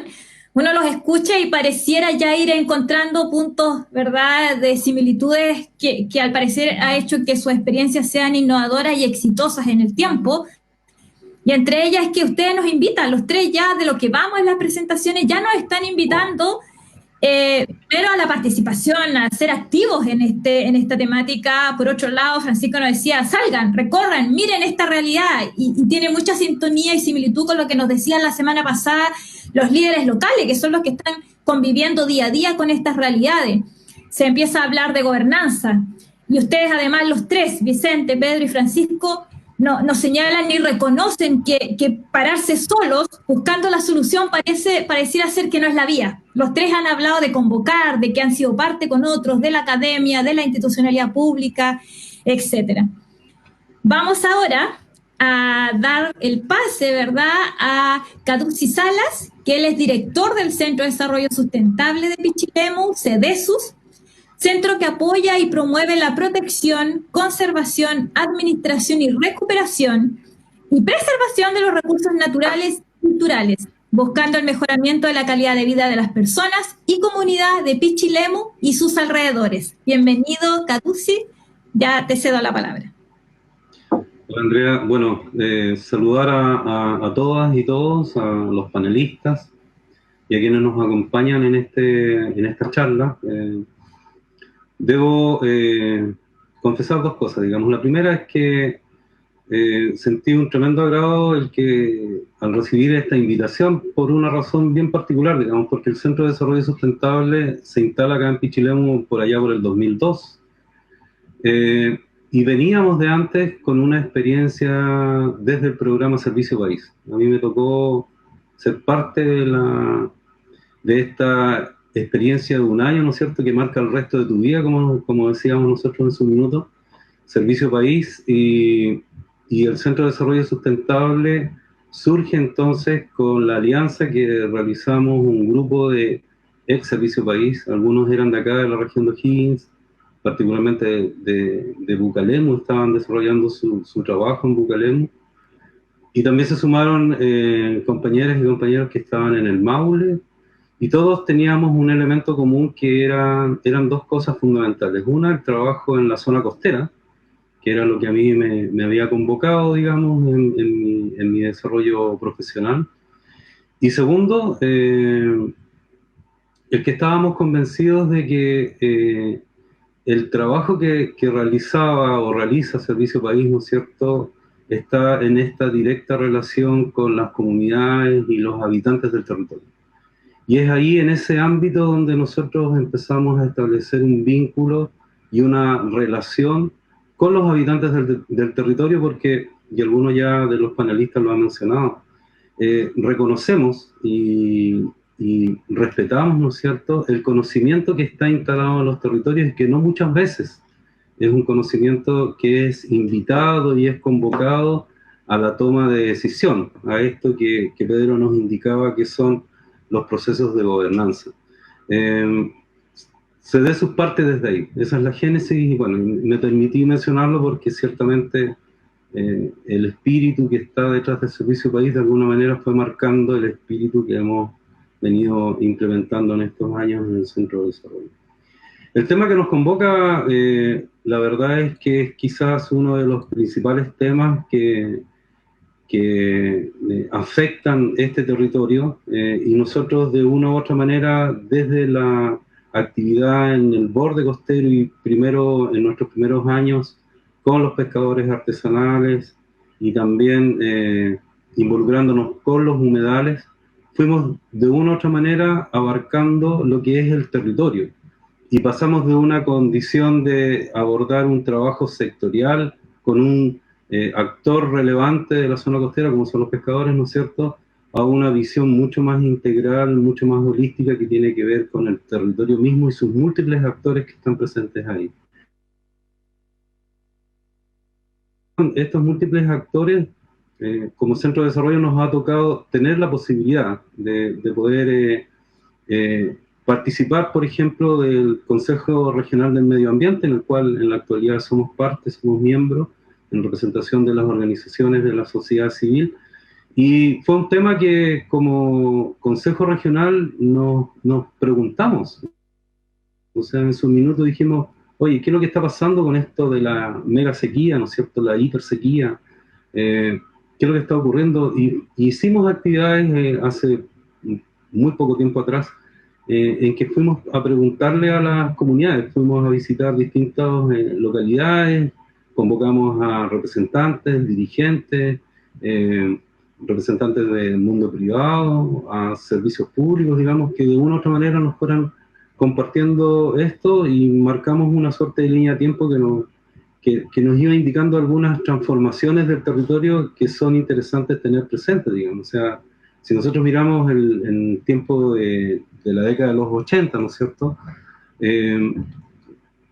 Speaker 2: Uno los escucha y pareciera ya ir encontrando puntos, ¿verdad?, de similitudes que al parecer ha hecho que sus experiencias sean innovadoras y exitosas en el tiempo. Y entre ellas es que ustedes nos invitan, los tres ya de lo que vamos en las presentaciones, ya nos están invitando, pero a la participación, a ser activos en esta temática. Por otro lado, Francisco nos decía, salgan, recorran, miren esta realidad, y tiene mucha sintonía y similitud con lo que nos decían la semana pasada los líderes locales, que son los que están conviviendo día a día con estas realidades. Se empieza a hablar de gobernanza, y ustedes además los tres, Vicente, Pedro y Francisco, nos señalan y reconocen que pararse solos buscando la solución pareciera ser que no es la vía. Los tres han hablado de convocar, de que han sido parte con otros, de la academia, de la institucionalidad pública, etc. Vamos ahora a dar el pase, ¿verdad?, a Caduci Salas, que él es director del Centro de Desarrollo Sustentable de Pichilemu, CEDESUS, centro que apoya y promueve la protección, conservación, administración y recuperación y preservación de los recursos naturales y culturales, buscando el mejoramiento de la calidad de vida de las personas y comunidad de Pichilemu y sus alrededores. Bienvenido, Caduci, ya te cedo la palabra.
Speaker 6: Hola, Andrea. Bueno, saludar a todas y todos, a los panelistas y a quienes nos acompañan en esta charla. Debo confesar dos cosas, digamos. La primera es que sentí un tremendo agrado al recibir esta invitación por una razón bien particular, digamos, porque el Centro de Desarrollo Sustentable se instala acá en Pichilemu por allá por el 2002. Y veníamos de antes con una experiencia desde el programa Servicio País. A mí me tocó ser parte de esta experiencia de un año, ¿no es cierto?, que marca el resto de tu vida, como decíamos nosotros en su minuto, Servicio País, y el Centro de Desarrollo Sustentable surge entonces con la alianza que realizamos un grupo de ex Servicio País, algunos eran de acá, de la región de O'Higgins, particularmente de Bucalemu, estaban desarrollando su trabajo en Bucalemu, y también se sumaron compañeras y compañeros que estaban en el Maule, y todos teníamos un elemento común que eran dos cosas fundamentales. Una, el trabajo en la zona costera, que era lo que a mí me había convocado, digamos, en mi desarrollo profesional. Y segundo, el que estábamos convencidos de que el trabajo que realizaba o realiza Servicio País, ¿no es cierto?, está en esta directa relación con las comunidades y los habitantes del territorio. Y es ahí, en ese ámbito, donde nosotros empezamos a establecer un vínculo y una relación con los habitantes del territorio, porque, y algunos ya de los panelistas lo han mencionado, reconocemos y respetamos, ¿no es cierto?, el conocimiento que está instalado en los territorios, y que no muchas veces es un conocimiento que es invitado y es convocado a la toma de decisión, a esto que Pedro nos indicaba que son los procesos de gobernanza. Se dé sus partes desde ahí, esa es la génesis, y bueno, me permití mencionarlo porque ciertamente el espíritu que está detrás del Servicio País de alguna manera fue marcando el espíritu que hemos venido implementando en estos años en el Centro de Desarrollo. El tema que nos convoca, la verdad es que es quizás uno de los principales temas que afectan este territorio, y nosotros de una u otra manera, desde la actividad en el borde costero y primero en nuestros primeros años con los pescadores artesanales y también involucrándonos con los humedales, fuimos de una u otra manera abarcando lo que es el territorio, y pasamos de una condición de abordar un trabajo sectorial con un actor relevante de la zona costera, como son los pescadores, ¿no es cierto?, a una visión mucho más integral, mucho más holística, que tiene que ver con el territorio mismo y sus múltiples actores que están presentes ahí. Estos múltiples actores, como Centro de Desarrollo, nos ha tocado tener la posibilidad de poder participar, por ejemplo, del Consejo Regional del Medio Ambiente, en el cual en la actualidad somos parte, somos miembros, en representación de las organizaciones de la sociedad civil, y fue un tema que como Consejo Regional nos preguntamos. O sea, en su minuto dijimos, oye, ¿qué es lo que está pasando con esto de la mega sequía, ¿no es cierto?, la hipersequía? ¿Qué es lo que está ocurriendo? Y hicimos actividades hace muy poco tiempo atrás, en que fuimos a preguntarle a las comunidades, fuimos a visitar distintas localidades, convocamos a representantes, dirigentes, representantes del mundo privado, a servicios públicos, digamos, que de una u otra manera nos fueran compartiendo esto, y marcamos una suerte de línea de tiempo que nos iba indicando algunas transformaciones del territorio que son interesantes tener presentes, digamos. O sea, si nosotros miramos el tiempo de la década de los 80, ¿no es cierto?,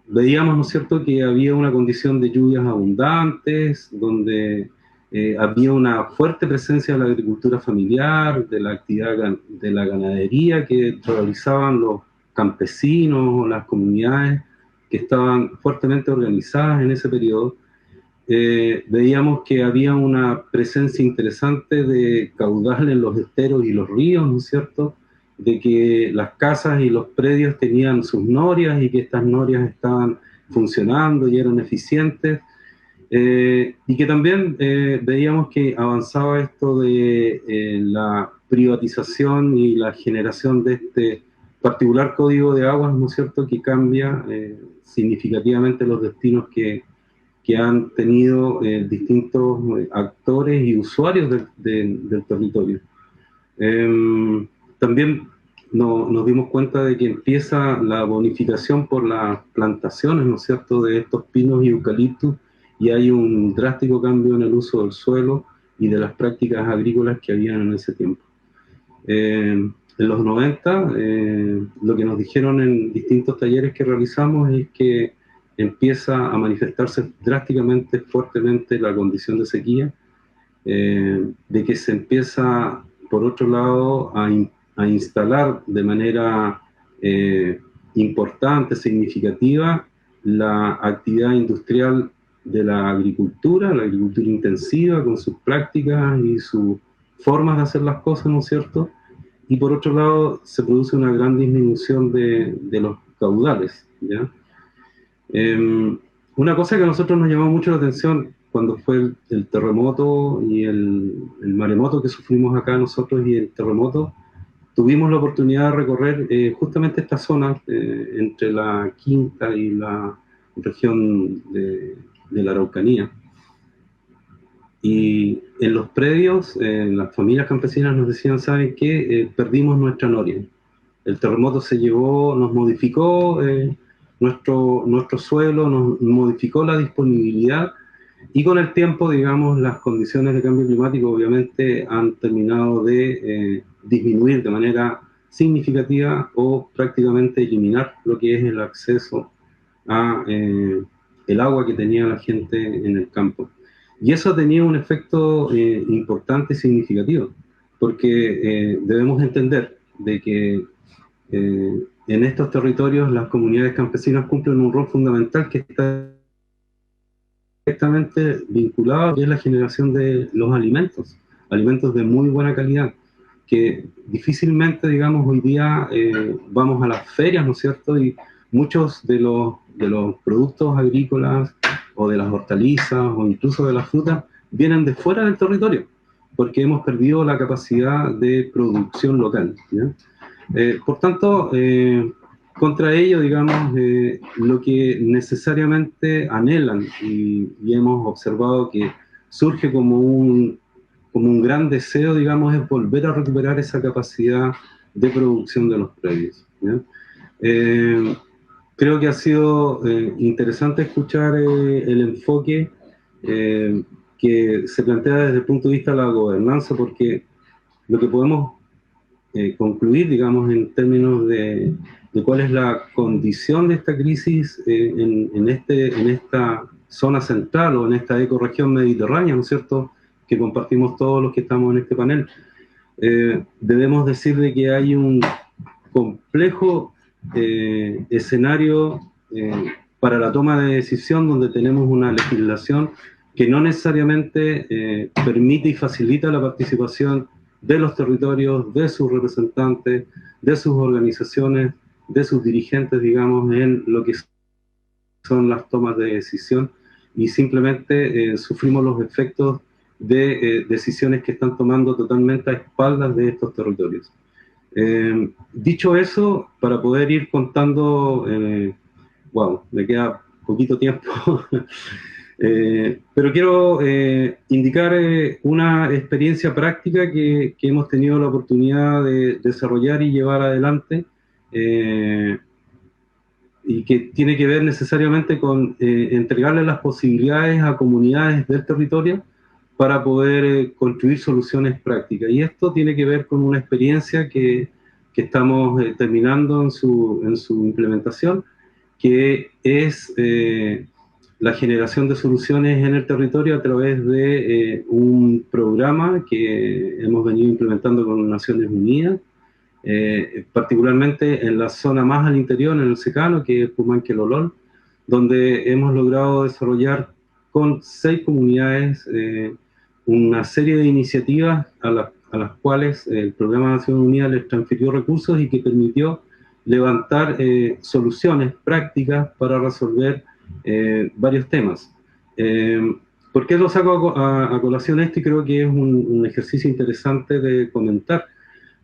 Speaker 6: veíamos, ¿no es cierto?, que había una condición de lluvias abundantes, donde había una fuerte presencia de la agricultura familiar, de la actividad de la ganadería que realizaban los campesinos o las comunidades que estaban fuertemente organizadas en ese periodo. Veíamos que había una presencia interesante de caudal en los esteros y los ríos, ¿no es cierto?, de que las casas y los predios tenían sus norias y que estas norias estaban funcionando y eran eficientes, y que también veíamos que avanzaba esto de la privatización y la generación de este particular código de aguas, ¿no es cierto?, que cambia significativamente los destinos que han tenido distintos actores y usuarios del territorio. También nos dimos cuenta de que empieza la bonificación por las plantaciones, ¿no es cierto?, de estos pinos y eucaliptus, y hay un drástico cambio en el uso del suelo y de las prácticas agrícolas que habían en ese tiempo. En los 90, lo que nos dijeron en distintos talleres que realizamos es que empieza a manifestarse drásticamente, fuertemente, la condición de sequía, de que se empieza, por otro lado, a instalar de manera importante, significativa, la actividad industrial de la agricultura intensiva, con sus prácticas y sus formas de hacer las cosas, ¿no es cierto? Y por otro lado, se produce una gran disminución de los caudales, ¿ya? Una cosa que a nosotros nos llamó mucho la atención cuando fue el terremoto y el maremoto que sufrimos acá nosotros, y el terremoto, tuvimos la oportunidad de recorrer justamente esta zona entre la Quinta y la región de la Araucanía. Y en los predios, las familias campesinas nos decían, ¿saben qué? Perdimos nuestra noria. El terremoto nos modificó nuestro suelo, nos modificó la disponibilidad, y con el tiempo, digamos, las condiciones de cambio climático obviamente han terminado de disminuir de manera significativa o prácticamente eliminar lo que es el acceso a el agua que tenía la gente en el campo. Y eso ha tenido un efecto importante y significativo, porque debemos entender de que en estos territorios las comunidades campesinas cumplen un rol fundamental que está directamente vinculado a lo que es la generación de los alimentos de muy buena calidad, que difícilmente, digamos, hoy día vamos a las ferias, ¿no es cierto? Y muchos de los productos agrícolas o de las hortalizas o incluso de las frutas vienen de fuera del territorio, porque hemos perdido la capacidad de producción local, ¿ya? Por tanto, contra ello, digamos, lo que necesariamente anhelan, y hemos observado que surge como un gran deseo, digamos, es volver a recuperar esa capacidad de producción de los predios, ¿ya? Creo que ha sido interesante escuchar el enfoque que se plantea desde el punto de vista de la gobernanza, porque lo que podemos concluir, digamos, en términos de cuál es la condición de esta crisis en esta zona central o en esta ecorregión mediterránea, ¿no es cierto?, que compartimos todos los que estamos en este panel. Debemos decir de que hay un complejo escenario para la toma de decisión, donde tenemos una legislación que no necesariamente permite y facilita la participación de los territorios, de sus representantes, de sus organizaciones, de sus dirigentes, digamos, en lo que son las tomas de decisión, y simplemente sufrimos los efectos de decisiones que están tomando totalmente a espaldas de estos territorios. Dicho eso, para poder ir contando, me queda poquito tiempo, pero quiero indicar una experiencia práctica que hemos tenido la oportunidad de desarrollar y llevar adelante, y que tiene que ver necesariamente con entregarle las posibilidades a comunidades del territorio para poder construir soluciones prácticas. Y esto tiene que ver con una experiencia que estamos terminando en su implementación, que es la generación de soluciones en el territorio a través de un programa que hemos venido implementando con Naciones Unidas, particularmente en la zona más al interior, en el secano, que es Pumanque-Lolol, donde hemos logrado desarrollar con 6 comunidades una serie de iniciativas a las cuales el programa de Naciones Unidas les transfirió recursos y que permitió levantar soluciones prácticas para resolver varios temas. ¿Por qué lo saco a colación esto? Y creo que es un ejercicio interesante de comentar,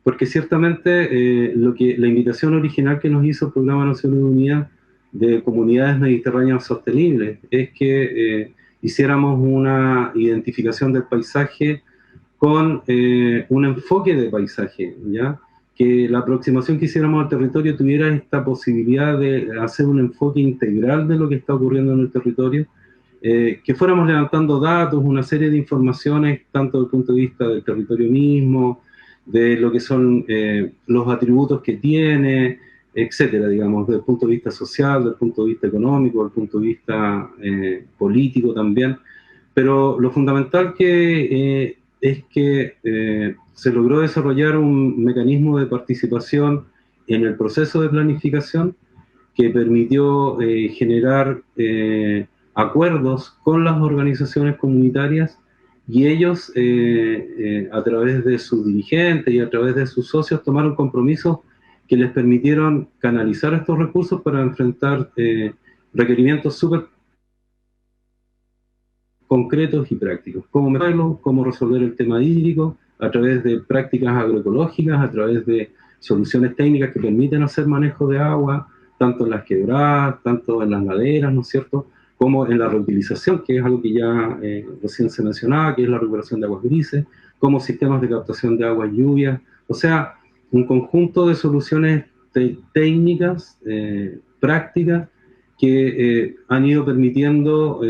Speaker 6: porque ciertamente la invitación original que nos hizo el programa de Naciones Unidas de comunidades mediterráneas sostenibles es que hiciéramos una identificación del paisaje con un enfoque de paisaje, ¿ya? Que la aproximación que hiciéramos al territorio tuviera esta posibilidad de hacer un enfoque integral de lo que está ocurriendo en el territorio, que fuéramos levantando datos, una serie de informaciones, tanto desde el punto de vista del territorio mismo, de lo que son los atributos que tiene, etcétera, digamos, desde el punto de vista social, desde el punto de vista económico, desde el punto de vista político también. Pero lo fundamental es que se logró desarrollar un mecanismo de participación en el proceso de planificación que permitió generar acuerdos con las organizaciones comunitarias, y ellos, a través de sus dirigentes y a través de sus socios, tomaron compromisos que les permitieron canalizar estos recursos para enfrentar requerimientos súper concretos y prácticos. Cómo mejorarlo, cómo resolver el tema hídrico, a través de prácticas agroecológicas, a través de soluciones técnicas que permiten hacer manejo de agua, tanto en las quebradas, tanto en las laderas, ¿no es cierto?, como en la reutilización, que es algo que ya recién se mencionaba, que es la recuperación de aguas grises, como sistemas de captación de aguas lluvias. O sea, un conjunto de soluciones técnicas, prácticas, que han ido permitiendo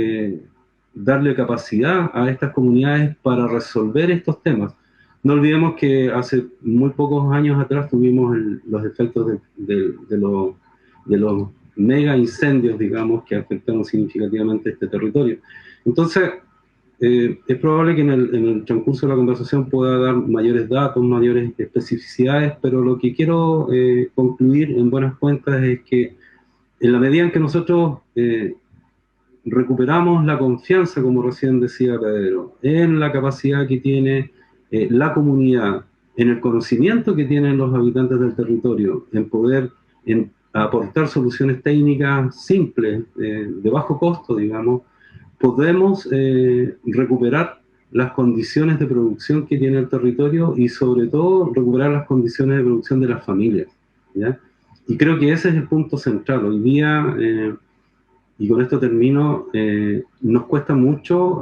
Speaker 6: darle capacidad a estas comunidades para resolver estos temas. No olvidemos que hace muy pocos años atrás tuvimos los efectos de los mega incendios, digamos, que afectaron significativamente este territorio. Entonces, es probable que en el transcurso de la conversación pueda dar mayores datos, mayores especificidades, pero lo que quiero concluir en buenas cuentas es que en la medida en que nosotros recuperamos la confianza, como recién decía Pedro, en la capacidad que tiene la comunidad, en el conocimiento que tienen los habitantes del territorio, en poder aportar soluciones técnicas simples, de bajo costo, digamos, podemos recuperar las condiciones de producción que tiene el territorio y sobre todo recuperar las condiciones de producción de las familias, ¿ya? Y creo que ese es el punto central. Hoy día, y con esto termino, nos cuesta mucho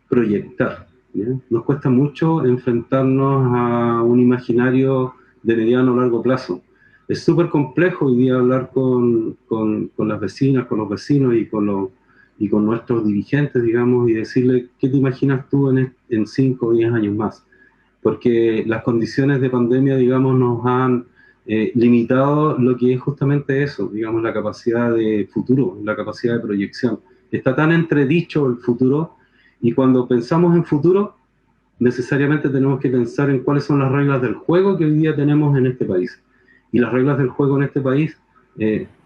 Speaker 6: proyectar, ¿ya? Nos cuesta mucho enfrentarnos a un imaginario de mediano o largo plazo. Es súper complejo hoy día hablar con las vecinas, con los vecinos y con nuestros dirigentes, digamos, y decirle, ¿qué te imaginas tú en 5 o 10 años más? Porque las condiciones de pandemia, digamos, nos han limitado lo que es justamente eso, digamos, la capacidad de futuro, la capacidad de proyección. Está tan entredicho el futuro, y cuando pensamos en futuro, necesariamente tenemos que pensar en cuáles son las reglas del juego que hoy día tenemos en este país. Y las reglas del juego en este país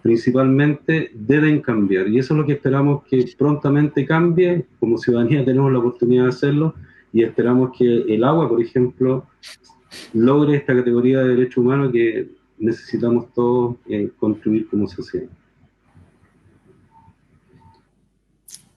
Speaker 6: principalmente deben cambiar, y eso es lo que esperamos que prontamente cambie. Como ciudadanía tenemos la oportunidad de hacerlo, y esperamos que el agua, por ejemplo, logre esta categoría de derecho humano que necesitamos todos construir como sociedad.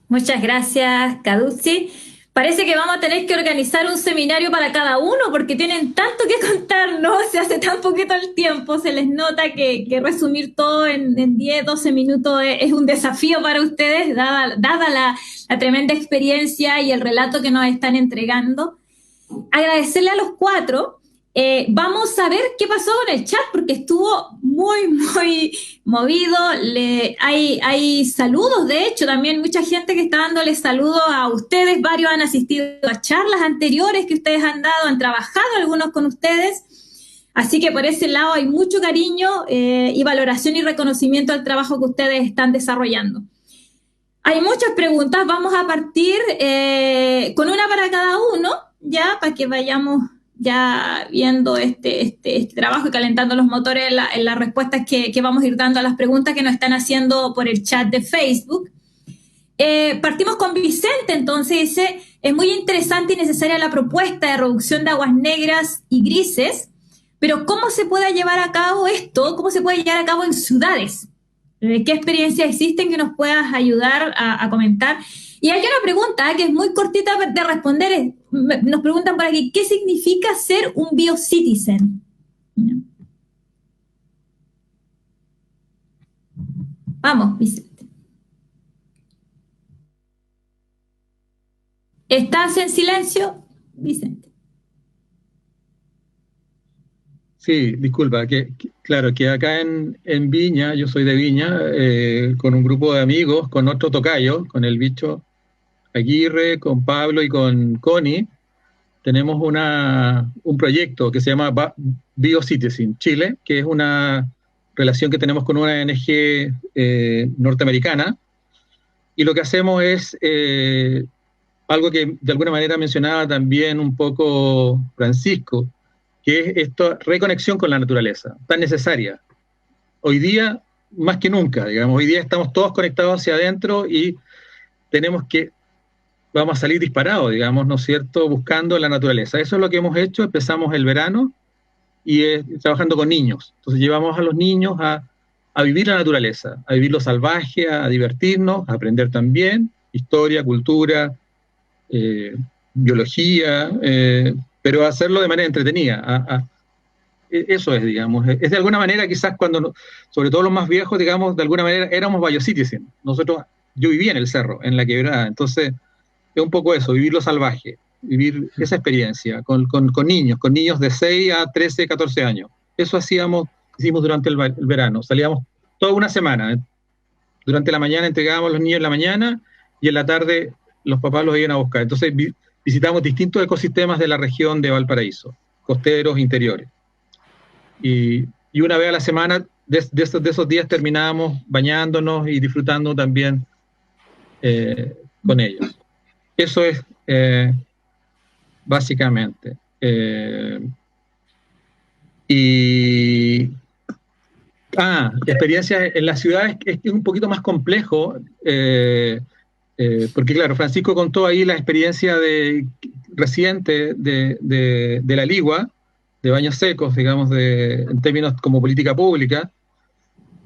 Speaker 2: Muchas gracias, Caducci. Parece que vamos a tener que organizar un seminario para cada uno porque tienen tanto que contarnos, se hace tan poquito el tiempo, se les nota que resumir todo en 10, 12 minutos es un desafío para ustedes, dada la tremenda experiencia y el relato que nos están entregando. Agradecerle a los 4. Vamos a ver qué pasó con el chat porque estuvo muy movido. Hay saludos, de hecho, también mucha gente que está dándole saludos a ustedes. Varios han asistido a charlas anteriores que ustedes han dado, han trabajado algunos con ustedes. Así que por ese lado hay mucho cariño y valoración y reconocimiento al trabajo que ustedes están desarrollando. Hay muchas preguntas, vamos a partir con una para cada uno, ya, para que vayamos ya viendo este trabajo y calentando los motores en las respuestas que vamos a ir dando a las preguntas que nos están haciendo por el chat de Facebook. Partimos con Vicente, entonces dice, es muy interesante y necesaria la propuesta de reducción de aguas negras y grises, pero ¿cómo se puede llevar a cabo esto? ¿Cómo se puede llevar a cabo en ciudades? ¿Qué experiencias existen que nos puedas ayudar a comentar? Y hay una pregunta que es muy cortita de responder. Nos preguntan por aquí, ¿qué significa ser un biocitizen? Vamos, Vicente. ¿Estás en silencio, Vicente?
Speaker 3: Sí, disculpa, claro, que acá en Viña, yo soy de Viña, con un grupo de amigos, con otro tocayo, con el Bicho Aguirre, con Pablo y con Connie, tenemos un proyecto que se llama BioCitizen Chile, que es una relación que tenemos con una ONG norteamericana, y lo que hacemos es algo que de alguna manera mencionaba también un poco Francisco, que es esta reconexión con la naturaleza, tan necesaria. Hoy día, más que nunca, digamos, hoy día estamos todos conectados hacia adentro y vamos a salir disparados, digamos, ¿no es cierto?, buscando la naturaleza. Eso es lo que hemos hecho, empezamos el verano y trabajando con niños. Entonces llevamos a los niños a vivir la naturaleza, a vivir lo salvaje, a divertirnos, a aprender también, historia, cultura, biología, pero hacerlo de manera entretenida. Eso es, digamos, es de alguna manera quizás cuando, sobre todo los más viejos, digamos, de alguna manera éramos biocitizen. Yo vivía en el cerro, en la quebrada, entonces es un poco eso, vivir lo salvaje. vivir esa experiencia con niños de 6 a 13, 14 años. Eso hicimos durante el verano. Salíamos toda una semana. Durante la mañana entregábamos a los niños en la mañana y en la tarde los papás los iban a buscar. Entonces visitamos distintos ecosistemas de la región de Valparaíso, costeros, interiores. Y una vez a la semana de esos días terminábamos bañándonos y disfrutando también con ellos. Eso es básicamente. Experiencias en las ciudades es un poquito más complejo, porque claro, Francisco contó ahí la experiencia reciente de la Ligua, de baños secos, digamos, en términos como política pública,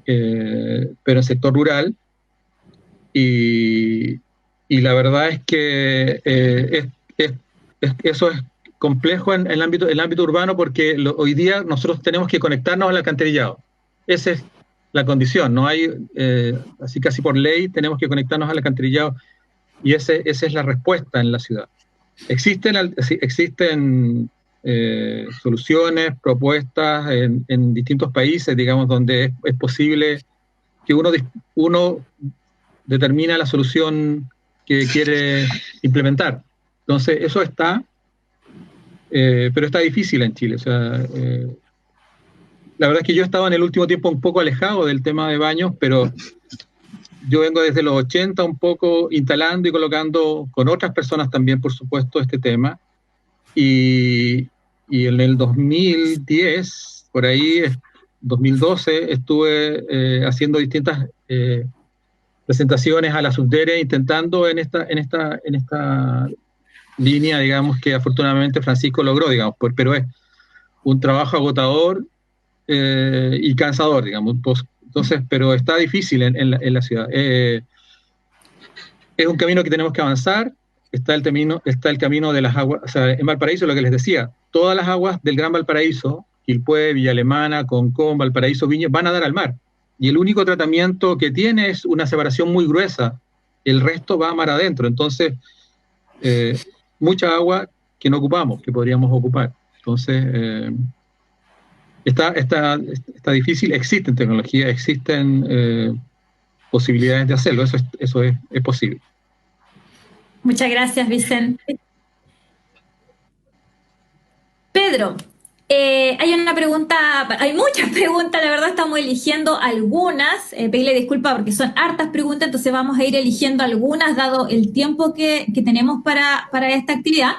Speaker 3: pero en sector rural. Y la verdad es que eso es complejo en el ámbito urbano, porque hoy día nosotros tenemos que conectarnos al alcantarillado. Esa es la condición, no hay, así casi por ley, tenemos que conectarnos al alcantarillado, y esa es la respuesta en la ciudad. Existen soluciones, propuestas en distintos países, digamos, donde es posible que uno determina la solución que quiere implementar. Entonces, eso está, pero está difícil en Chile. O sea, la verdad es que yo estaba en el último tiempo un poco alejado del tema de baños, pero yo vengo desde los 80 un poco instalando y colocando con otras personas también, por supuesto, este tema. Y en el 2010, por ahí, 2012, estuve haciendo distintas presentaciones a la Subdere, intentando en esta línea, digamos, que afortunadamente Francisco logró, digamos, pero es un trabajo agotador y cansador, digamos. Entonces, pero está difícil en la ciudad. Es un camino que tenemos que avanzar. Está el camino de las aguas, o sea, en Valparaíso, lo que les decía, todas las aguas del Gran Valparaíso, Quilpué, Villa Alemana, Concón, Valparaíso, Viña, van a dar al mar. Y el único tratamiento que tiene es una separación muy gruesa. El resto va a mar adentro. Entonces, mucha agua que no ocupamos, que podríamos ocupar. Entonces, está difícil. Existen tecnologías, existen posibilidades de hacerlo. Eso es posible.
Speaker 2: Muchas gracias, Vicente. Pedro, hay una pregunta, hay muchas preguntas, la verdad estamos eligiendo algunas, pedirle disculpas porque son hartas preguntas, entonces vamos a ir eligiendo algunas dado el tiempo que tenemos para esta actividad.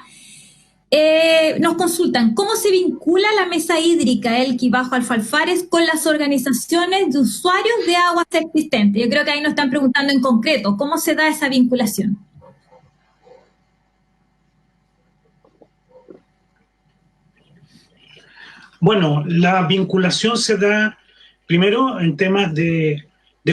Speaker 2: Nos consultan, ¿cómo se vincula la mesa hídrica Elqui Bajo Alfalfares con las organizaciones de usuarios de aguas existentes? Yo creo que ahí nos están preguntando en concreto, ¿cómo se da esa vinculación?
Speaker 4: Bueno, la vinculación se da primero en temas de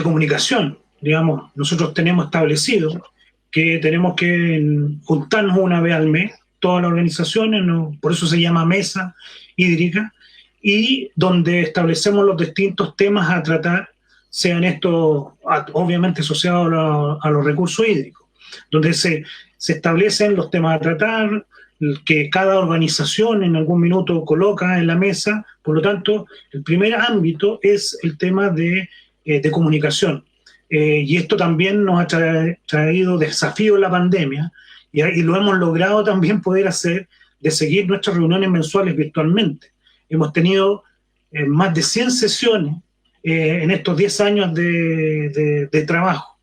Speaker 4: comunicación. Digamos, nosotros tenemos establecido que tenemos que juntarnos una vez al mes, todas las organizaciones, por eso se llama mesa hídrica, y donde establecemos los distintos temas a tratar, sean estos obviamente asociados a los recursos hídricos, donde se establecen los temas a tratar, que cada organización en algún minuto coloca en la mesa. Por lo tanto, el primer ámbito es el tema de comunicación. Y esto también nos ha traído desafíos en la pandemia, y lo hemos logrado también poder hacer, de seguir nuestras reuniones mensuales virtualmente. Hemos tenido más de 100 sesiones en estos 10 años de trabajo.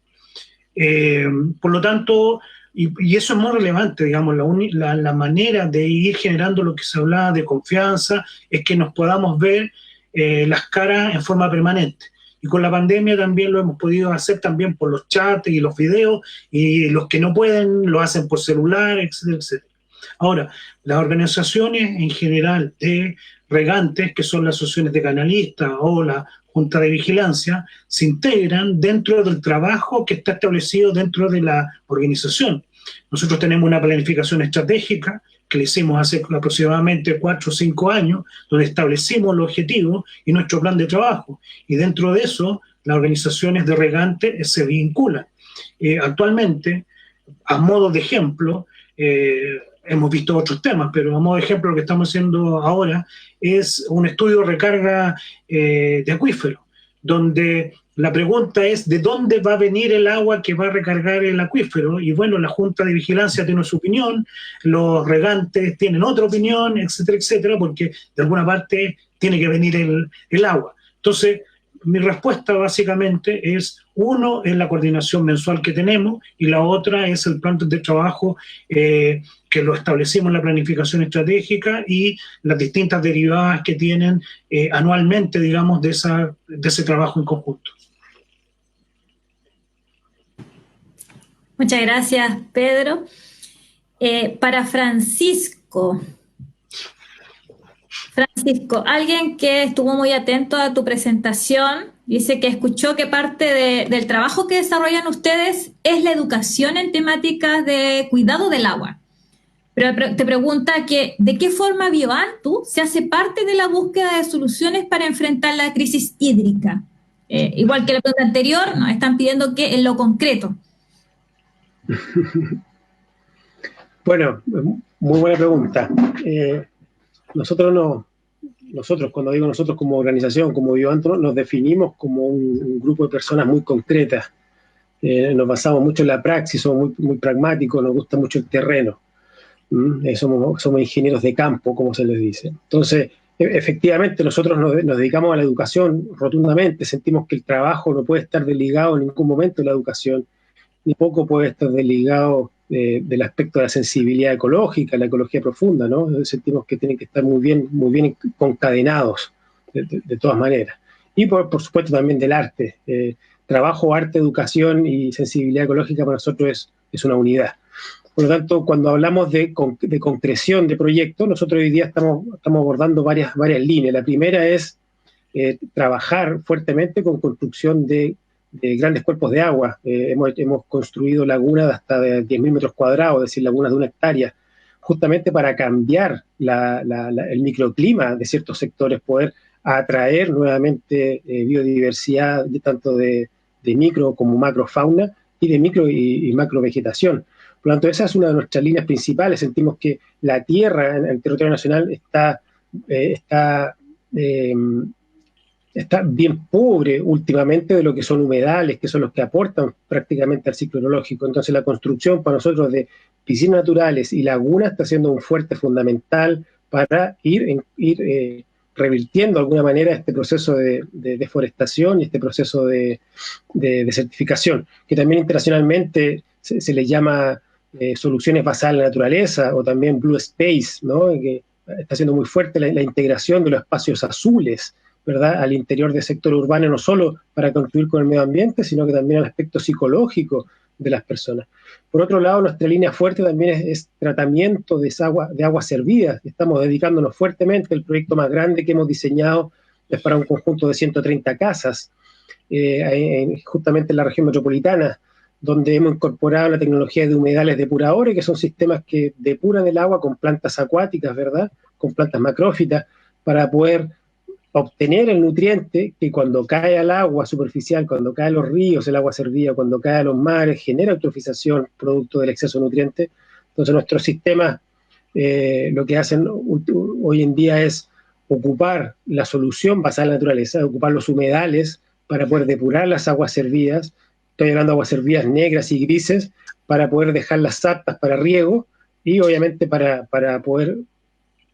Speaker 4: Por lo tanto, y eso es muy relevante, digamos, la manera de ir generando lo que se hablaba de confianza es que nos podamos ver las caras en forma permanente. Y con la pandemia también lo hemos podido hacer también por los chats y los videos, y los que no pueden lo hacen por celular, etcétera, etcétera. Ahora, las organizaciones en general de regantes, que son las asociaciones de canalistas o la Junta de Vigilancia, se integran dentro del trabajo que está establecido dentro de la organización. Nosotros tenemos una planificación estratégica que le hicimos hace aproximadamente 4 o 5 años, donde establecimos los objetivos y nuestro plan de trabajo. Y dentro de eso, las organizaciones de regantes se vinculan. Actualmente, a modo de ejemplo, hemos visto otros temas, pero a modo de ejemplo lo que estamos haciendo ahora es un estudio de recarga de acuífero, donde la pregunta es ¿de dónde va a venir el agua que va a recargar el acuífero? Y bueno, la Junta de Vigilancia tiene su opinión, los regantes tienen otra opinión, etcétera, etcétera, porque de alguna parte tiene que venir el agua. Entonces, mi respuesta básicamente es, uno, es la coordinación mensual que tenemos, y la otra es el plan de trabajo que lo establecimos en la planificación estratégica y las distintas derivadas que tienen anualmente, digamos, de ese trabajo en conjunto.
Speaker 2: Muchas gracias, Pedro. Para Francisco, alguien que estuvo muy atento a tu presentación, dice que escuchó que parte del trabajo que desarrollan ustedes es la educación en temáticas de cuidado del agua. Pero te pregunta que ¿de qué forma Bioantu se hace parte de la búsqueda de soluciones para enfrentar la crisis hídrica? Igual que la pregunta anterior, nos están pidiendo que en lo concreto.
Speaker 5: Bueno, muy buena pregunta. Nosotros, cuando digo nosotros como organización, como Bioantu, nos definimos como un grupo de personas muy concretas. Nos basamos mucho en la praxis, somos muy pragmáticos, nos gusta mucho el terreno. Somos ingenieros de campo, como se les dice. Entonces, efectivamente, nosotros nos dedicamos a la educación rotundamente. Sentimos que el trabajo no puede estar desligado en ningún momento de la educación, ni poco puede estar desligado del aspecto de la sensibilidad ecológica, la ecología profunda, ¿no? Sentimos que tienen que estar muy bien concadenados, de todas maneras. Y por supuesto también del arte. Trabajo, arte, educación y sensibilidad ecológica para nosotros es una unidad. Por lo tanto, cuando hablamos de concreción de proyectos, nosotros hoy día estamos abordando varias líneas. La primera es trabajar fuertemente con construcción de grandes cuerpos de agua. Hemos construido lagunas de hasta 10.000 metros cuadrados, es decir, lagunas de 1 hectárea, justamente para cambiar el microclima de ciertos sectores, poder atraer nuevamente biodiversidad tanto de micro como macrofauna y de micro y macro vegetación. Por lo tanto, esa es una de nuestras líneas principales. Sentimos que la tierra en el territorio nacional está bien pobre últimamente de lo que son humedales, que son los que aportan prácticamente al ciclo hidrológico. Entonces, la construcción para nosotros de piscinas naturales y lagunas está siendo un fuerte fundamental para ir revirtiendo de alguna manera este proceso de deforestación y este proceso de desertificación, que también internacionalmente se le llama soluciones basadas en la naturaleza, o también Blue Space, ¿no? Que está siendo muy fuerte la integración de los espacios azules, ¿verdad?, al interior del sector urbano, no solo para contribuir con el medio ambiente, sino que también al aspecto psicológico de las personas. Por otro lado, nuestra línea fuerte también es tratamiento de aguas servidas. Estamos dedicándonos fuertemente. El proyecto más grande que hemos diseñado es para un conjunto de 130 casas, justamente en la región metropolitana, donde hemos incorporado la tecnología de humedales depuradores, que son sistemas que depuran el agua con plantas acuáticas, ¿verdad?, con plantas macrófitas, para poder obtener el nutriente que cuando cae al agua superficial, cuando cae a los ríos, el agua servida, cuando cae a los mares, genera eutrofización producto del exceso de nutrientes. Entonces nuestros sistemas lo que hacen hoy en día es ocupar la solución basada en la naturaleza, ocupar los humedales para poder depurar las aguas servidas. Estoy hablando de aguas servidas negras y grises, para poder dejarlas aptas para riego y obviamente para poder,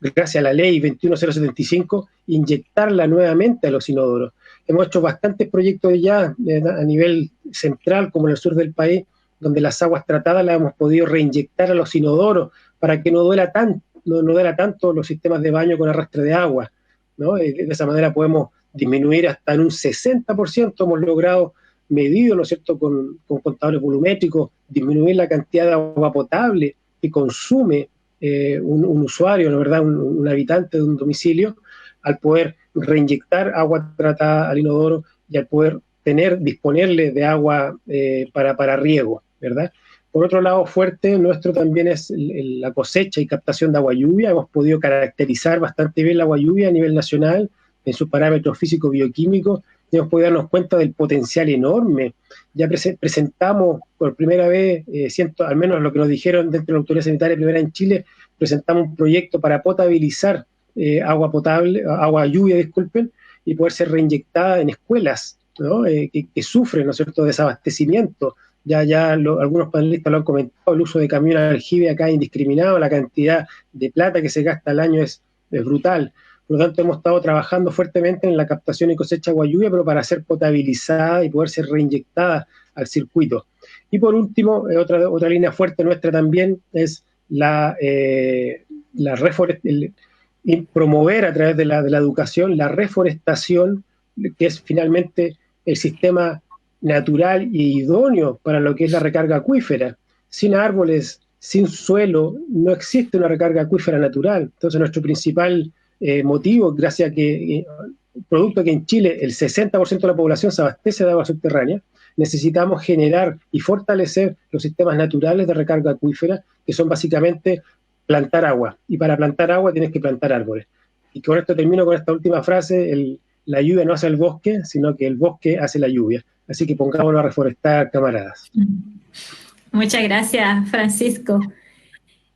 Speaker 5: gracias a la ley 21075, inyectarla nuevamente a los inodoros. Hemos hecho bastantes proyectos ya a nivel central, como en el sur del país, donde las aguas tratadas las hemos podido reinyectar a los inodoros para que no duela tanto los sistemas de baño con arrastre de agua, ¿no? De esa manera podemos disminuir hasta en un 60%, hemos logrado, medido, ¿no es cierto?, con contadores volumétricos, disminuir la cantidad de agua potable que consume un usuario, ¿no, verdad?, un habitante de un domicilio, al poder reinyectar agua tratada al inodoro y al poder disponerle de agua para riego, ¿verdad? Por otro lado, fuerte nuestro también es la cosecha y captación de agua lluvia. Hemos podido caracterizar bastante bien la agua lluvia a nivel nacional en sus parámetros físico-bioquímicos y hemos podido darnos cuenta del potencial enorme. Ya presentamos por primera vez, al menos lo que nos dijeron dentro de la autoridad sanitaria primera en Chile, presentamos un proyecto para potabilizar agua lluvia, disculpen, y poder ser reinyectada en escuelas, ¿no? Que sufren, ¿no es cierto?, desabastecimiento. Algunos panelistas lo han comentado, el uso de camión de aljibe acá es indiscriminado, la cantidad de plata que se gasta al año es brutal. Por lo tanto, hemos estado trabajando fuertemente en la captación y cosecha de agua lluvia, pero para ser potabilizada y poder ser reinyectada al circuito. Y por último, otra línea fuerte nuestra también es promover a través de la educación la reforestación, que es finalmente el sistema natural y idóneo para lo que es la recarga acuífera. Sin árboles, sin suelo, no existe una recarga acuífera natural. Entonces, nuestro principal motivo, gracias a que, producto que en Chile el 60% de la población se abastece de agua subterránea, necesitamos generar y fortalecer los sistemas naturales de recarga acuífera, que son básicamente plantar agua. Y para plantar agua tienes que plantar árboles. Y con esto termino con esta última frase: la lluvia no hace el bosque, sino que el bosque hace la lluvia. Así que pongámonos a reforestar, camaradas.
Speaker 2: Muchas gracias, Francisco.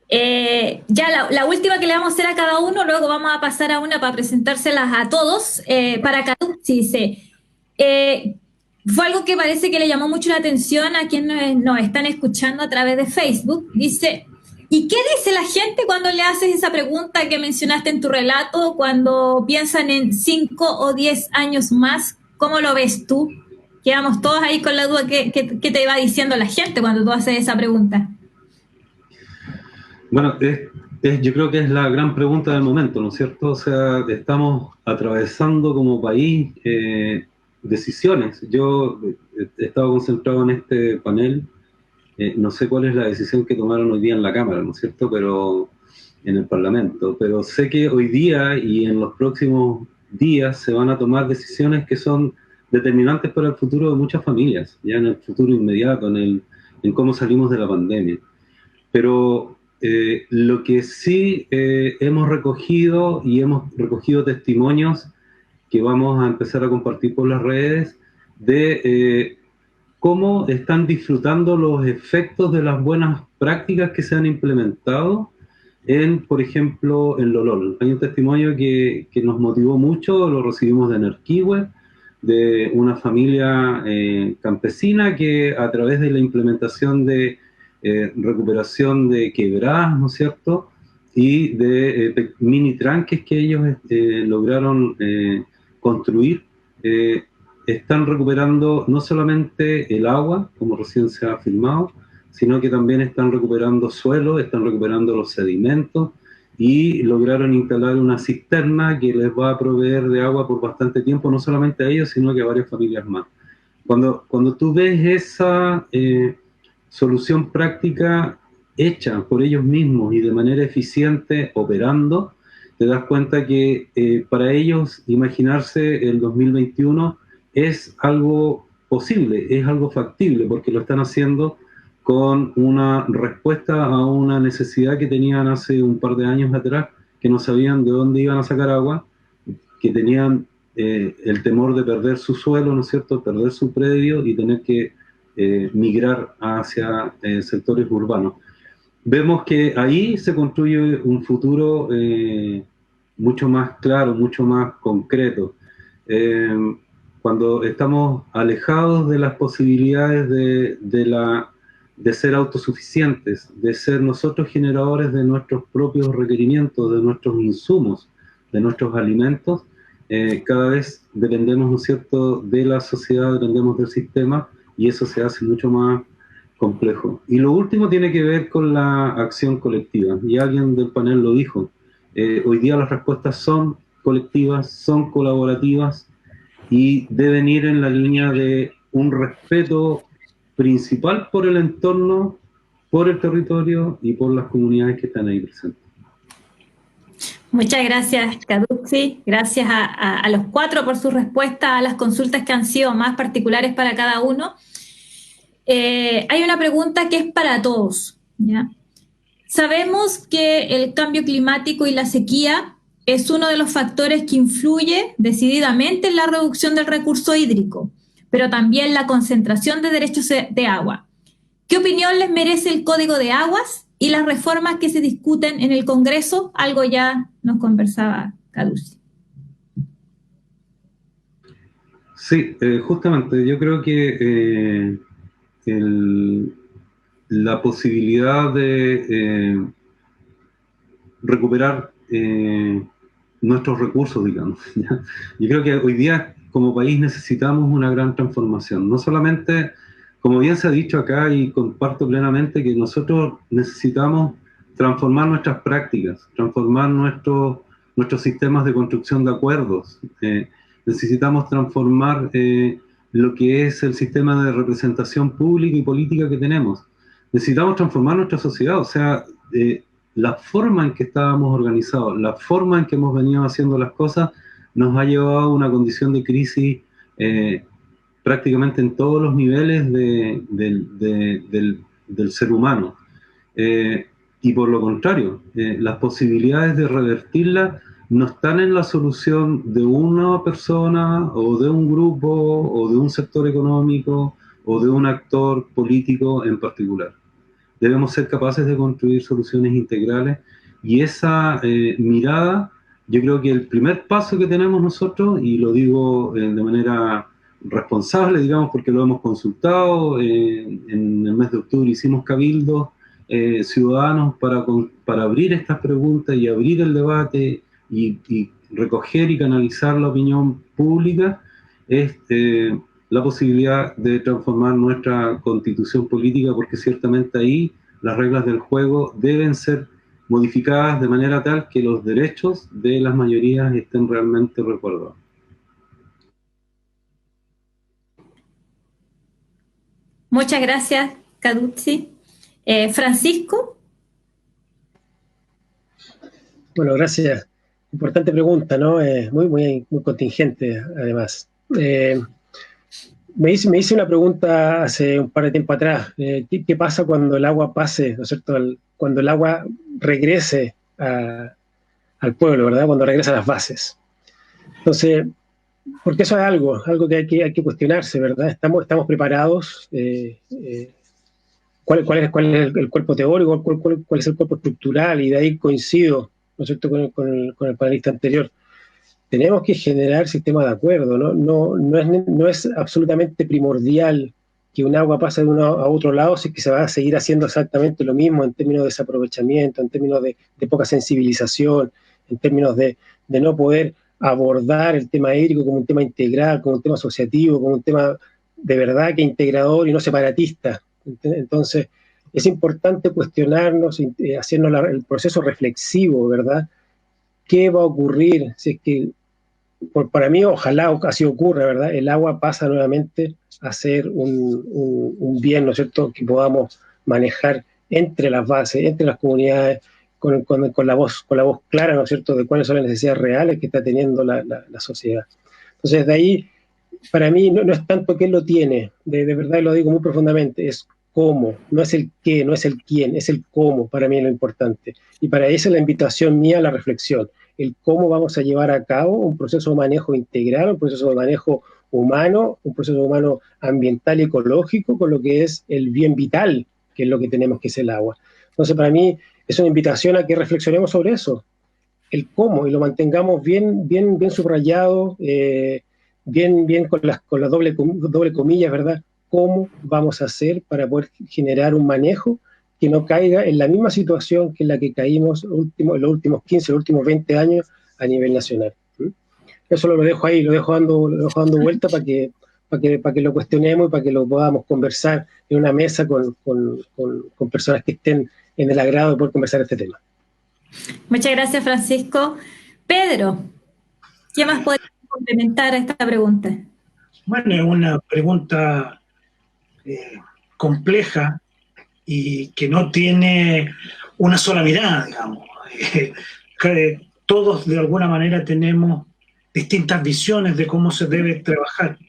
Speaker 2: Ya la última que le vamos a hacer a cada uno, luego vamos a pasar a una para presentárselas a todos. Para Caduxi, dice, fue algo que parece que le llamó mucho la atención a quienes nos están escuchando a través de Facebook. Dice, ¿y qué dice la gente cuando le haces esa pregunta que mencionaste en tu relato, cuando piensan en 5 o 10 años más? ¿Cómo lo ves tú? Quedamos todos ahí con la duda que te va diciendo la gente cuando tú haces esa pregunta.
Speaker 6: Bueno, yo creo que es la gran pregunta del momento, ¿no es cierto? O sea, estamos atravesando como país decisiones. Yo he estado concentrado en este panel, no sé cuál es la decisión que tomaron hoy día en la Cámara, ¿no es cierto?, pero en el Parlamento, pero sé que hoy día y en los próximos días se van a tomar decisiones que son determinantes para el futuro de muchas familias, ya en el futuro inmediato, en cómo salimos de la pandemia. Pero lo que sí hemos recogido testimonios que vamos a empezar a compartir por las redes de cómo están disfrutando los efectos de las buenas prácticas que se han implementado por ejemplo, en Lolol. Hay un testimonio que nos motivó mucho, lo recibimos de Nerquihue, de una familia campesina que a través de la implementación de recuperación de quebradas, ¿no es cierto?, y de mini tranques que ellos lograron construir, están recuperando no solamente el agua, como recién se ha afirmado, sino que también están recuperando suelo, están recuperando los sedimentos, y lograron instalar una cisterna que les va a proveer de agua por bastante tiempo, no solamente a ellos, sino que a varias familias más. Cuando tú ves esa solución práctica hecha por ellos mismos y de manera eficiente operando, te das cuenta que para ellos imaginarse el 2021 es algo posible, es algo factible, porque lo están haciendo con una respuesta a una necesidad que tenían hace un par de años atrás, que no sabían de dónde iban a sacar agua, que tenían el temor de perder su suelo, ¿no es cierto?, perder su predio y tener que migrar hacia sectores urbanos. Vemos que ahí se construye un futuro mucho más claro, mucho más concreto. Cuando estamos alejados de las posibilidades de ser autosuficientes, de ser nosotros generadores de nuestros propios requerimientos, de nuestros insumos, de nuestros alimentos, cada vez dependemos, ¿no es cierto?, de la sociedad, dependemos del sistema, y eso se hace mucho más complejo. Y lo último tiene que ver con la acción colectiva, y alguien del panel lo dijo, hoy día las respuestas son colectivas, son colaborativas, y deben ir en la línea de un respeto principal por el entorno, por el territorio y por las comunidades que están ahí presentes.
Speaker 2: Muchas gracias, Caduxi. Gracias a los cuatro por su respuesta a las consultas que han sido más particulares para cada uno. Hay una pregunta que es para todos, ¿ya? Sabemos que el cambio climático y la sequía es uno de los factores que influye decididamente en la reducción del recurso hídrico, pero también la concentración de derechos de agua. ¿Qué opinión les merece el Código de Aguas y las reformas que se discuten en el Congreso? Algo ya nos conversaba Caduci.
Speaker 6: Sí, justamente yo creo que la posibilidad de recuperar nuestros recursos, digamos, ¿ya? Yo creo que hoy día como país necesitamos una gran transformación, no solamente, como bien se ha dicho acá y comparto plenamente, que nosotros necesitamos transformar nuestras prácticas, transformar nuestros sistemas de construcción de acuerdos, necesitamos transformar lo que es el sistema de representación pública y política que tenemos. Necesitamos transformar nuestra sociedad, o sea, la forma en que estábamos organizados, la forma en que hemos venido haciendo las cosas, nos ha llevado a una condición de crisis prácticamente en todos los niveles del ser humano. Y por lo contrario, las posibilidades de revertirla no están en la solución de una persona o de un grupo o de un sector económico o de un actor político en particular. Debemos ser capaces de construir soluciones integrales y esa mirada, yo creo que el primer paso que tenemos nosotros, y lo digo de manera responsable, digamos, porque lo hemos consultado, en el mes de octubre hicimos cabildos ciudadanos para abrir estas preguntas y abrir el debate y recoger y canalizar la opinión pública, es la posibilidad de transformar nuestra constitución política, porque ciertamente ahí las reglas del juego deben ser modificadas de manera tal que los derechos de las mayorías estén realmente resguardados.
Speaker 2: Muchas gracias, Caduci. Francisco.
Speaker 5: Bueno, gracias. Importante pregunta, ¿no? Muy contingente, además. Me hice una pregunta hace un par de tiempo atrás. ¿Qué pasa cuando el agua pase, ¿no es cierto? Cuando el agua regrese al pueblo, ¿verdad? Cuando regresa a las bases. Entonces, porque eso es algo que hay que cuestionarse, ¿verdad? ¿Estamos preparados? ¿Cuál es el cuerpo teórico? ¿Cuál es el cuerpo estructural? Y de ahí coincido, ¿no es cierto?, con el panelista anterior. Tenemos que generar sistemas de acuerdo, ¿no? No es absolutamente primordial que un agua pase de uno a otro lado, si es que se va a seguir haciendo exactamente lo mismo en términos de desaprovechamiento, en términos de poca sensibilización, en términos de no poder abordar el tema hídrico como un tema integral, como un tema asociativo, como un tema de verdad que integrador y no separatista. Entonces, es importante cuestionarnos, hacernos el proceso reflexivo, ¿verdad? ¿Qué va a ocurrir si es que, para mí, ojalá así ocurra, ¿verdad? El agua pasa nuevamente a ser un bien, ¿no es cierto?, que podamos manejar entre las bases, entre las comunidades, con la voz clara, ¿no es cierto?, de cuáles son las necesidades reales que está teniendo la sociedad. Entonces, de ahí, para mí, no es tanto quién lo tiene, de verdad lo digo muy profundamente, es cómo, no es el qué, no es el quién, es el cómo, para mí es lo importante. Y para eso es la invitación mía a la reflexión, el cómo vamos a llevar a cabo un proceso de manejo integral, un proceso de manejo humano, un proceso humano ambiental y ecológico, con lo que es el bien vital, que es lo que tenemos, que es el agua. Entonces, para mí, es una invitación a que reflexionemos sobre eso, el cómo, y lo mantengamos bien subrayado, bien con la doble comillas, ¿verdad? ¿Cómo vamos a hacer para poder generar un manejo que no caiga en la misma situación que en la que caímos en los últimos 15, los últimos 20 años a nivel nacional? Eso lo dejo ahí, lo dejo dando vuelta para que lo cuestionemos y para que lo podamos conversar en una mesa con personas que estén en el agrado de poder conversar este tema.
Speaker 2: Muchas gracias, Francisco. Pedro, ¿qué más podemos complementar a esta pregunta?
Speaker 4: Bueno, es una pregunta compleja y que no tiene una sola mirada, digamos. Todos de alguna manera tenemos distintas visiones de cómo se debe trabajar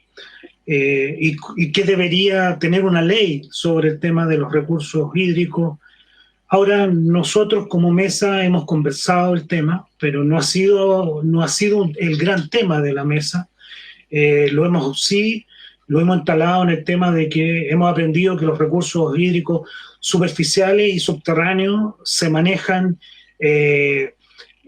Speaker 4: y qué debería tener una ley sobre el tema de los recursos hídricos, Ahora, nosotros como mesa hemos conversado el tema, pero no ha sido el gran tema de la mesa. Lo hemos instalado en el tema de que hemos aprendido que los recursos hídricos superficiales y subterráneos se manejan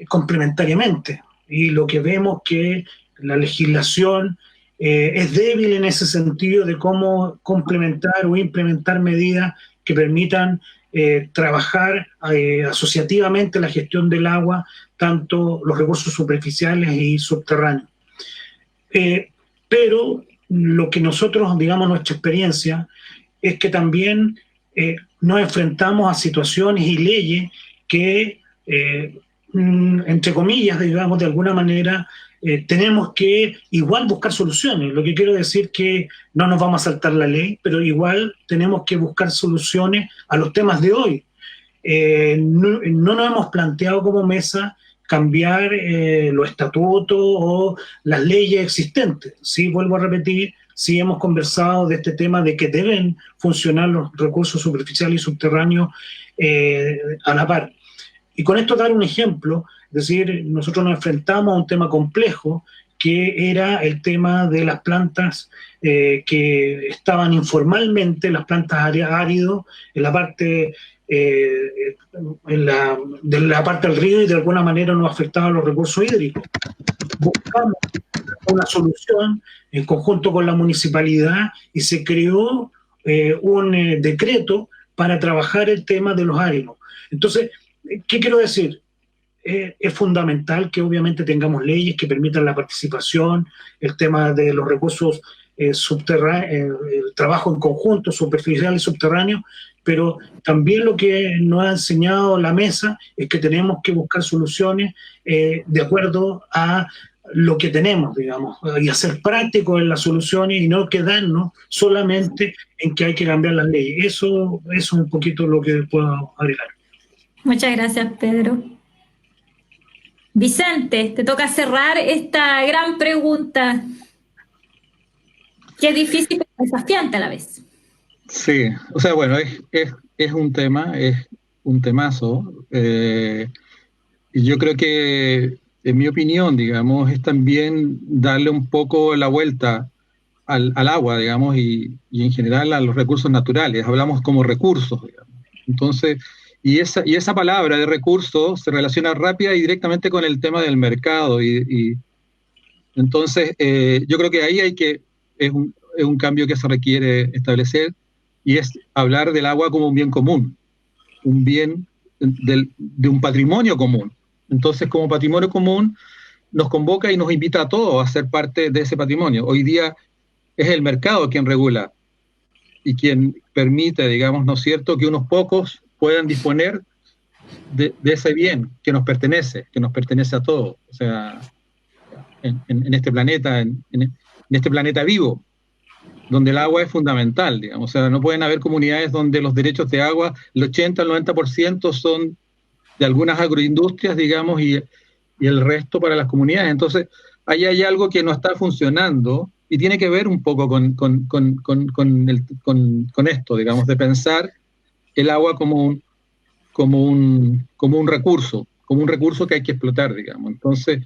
Speaker 4: complementariamente. Y lo que vemos que la legislación es débil en ese sentido de cómo complementar o implementar medidas que permitan trabajar asociativamente la gestión del agua, tanto los recursos superficiales y subterráneos. Pero lo que nosotros, digamos, nuestra experiencia es que también nos enfrentamos a situaciones y leyes que, entre comillas, digamos, de alguna manera, tenemos que igual buscar soluciones. Lo que quiero decir que no nos vamos a saltar la ley, pero igual tenemos que buscar soluciones a los temas de hoy. No nos hemos planteado como mesa cambiar los estatutos o las leyes existentes. Sí, vuelvo a repetir, sí hemos conversado de este tema de que deben funcionar los recursos superficiales y subterráneos a la par. Y con esto dar un ejemplo, es decir, nosotros nos enfrentamos a un tema complejo que era el tema de las plantas que estaban informalmente, las plantas áridos, en la parte de la parte del río, y de alguna manera nos afectaban los recursos hídricos. Buscamos una solución en conjunto con la municipalidad y se creó un decreto para trabajar el tema de los áridos. Entonces, ¿qué quiero decir? Es fundamental que obviamente tengamos leyes que permitan la participación, el tema de los recursos subterráneos, el trabajo en conjunto, superficial y subterráneo, pero también lo que nos ha enseñado la mesa es que tenemos que buscar soluciones de acuerdo a lo que tenemos, digamos, y hacer prácticos en las soluciones y no quedarnos solamente en que hay que cambiar las leyes. Eso es un poquito lo que puedo agregar.
Speaker 2: Muchas gracias, Pedro. Vicente, te toca cerrar esta gran pregunta, que es difícil pero desafiante a la vez.
Speaker 3: Sí, o sea, bueno, es un tema, es un temazo. Y yo creo que, en mi opinión, digamos, es también darle un poco la vuelta al agua, digamos, y en general a los recursos naturales. Hablamos como recursos, digamos. Entonces, y esa palabra de recurso se relaciona rápida y directamente con el tema del mercado. Y entonces, yo creo que ahí es un cambio que se requiere establecer, y es hablar del agua como un bien común, un bien de un patrimonio común. Entonces, como patrimonio común, nos convoca y nos invita a todos a ser parte de ese patrimonio. Hoy día es el mercado quien regula y quien permite, digamos, ¿no es cierto?, que unos pocos puedan disponer de ese bien que nos pertenece a todos, o sea, en este planeta, en este planeta vivo, donde el agua es fundamental, digamos. O sea, no pueden haber comunidades donde los derechos de agua, el 80 al 90% son de algunas agroindustrias, digamos, y el resto para las comunidades. Entonces, ahí hay algo que no está funcionando y tiene que ver un poco con esto, digamos, de pensar el agua como un recurso que hay que explotar, digamos. Entonces,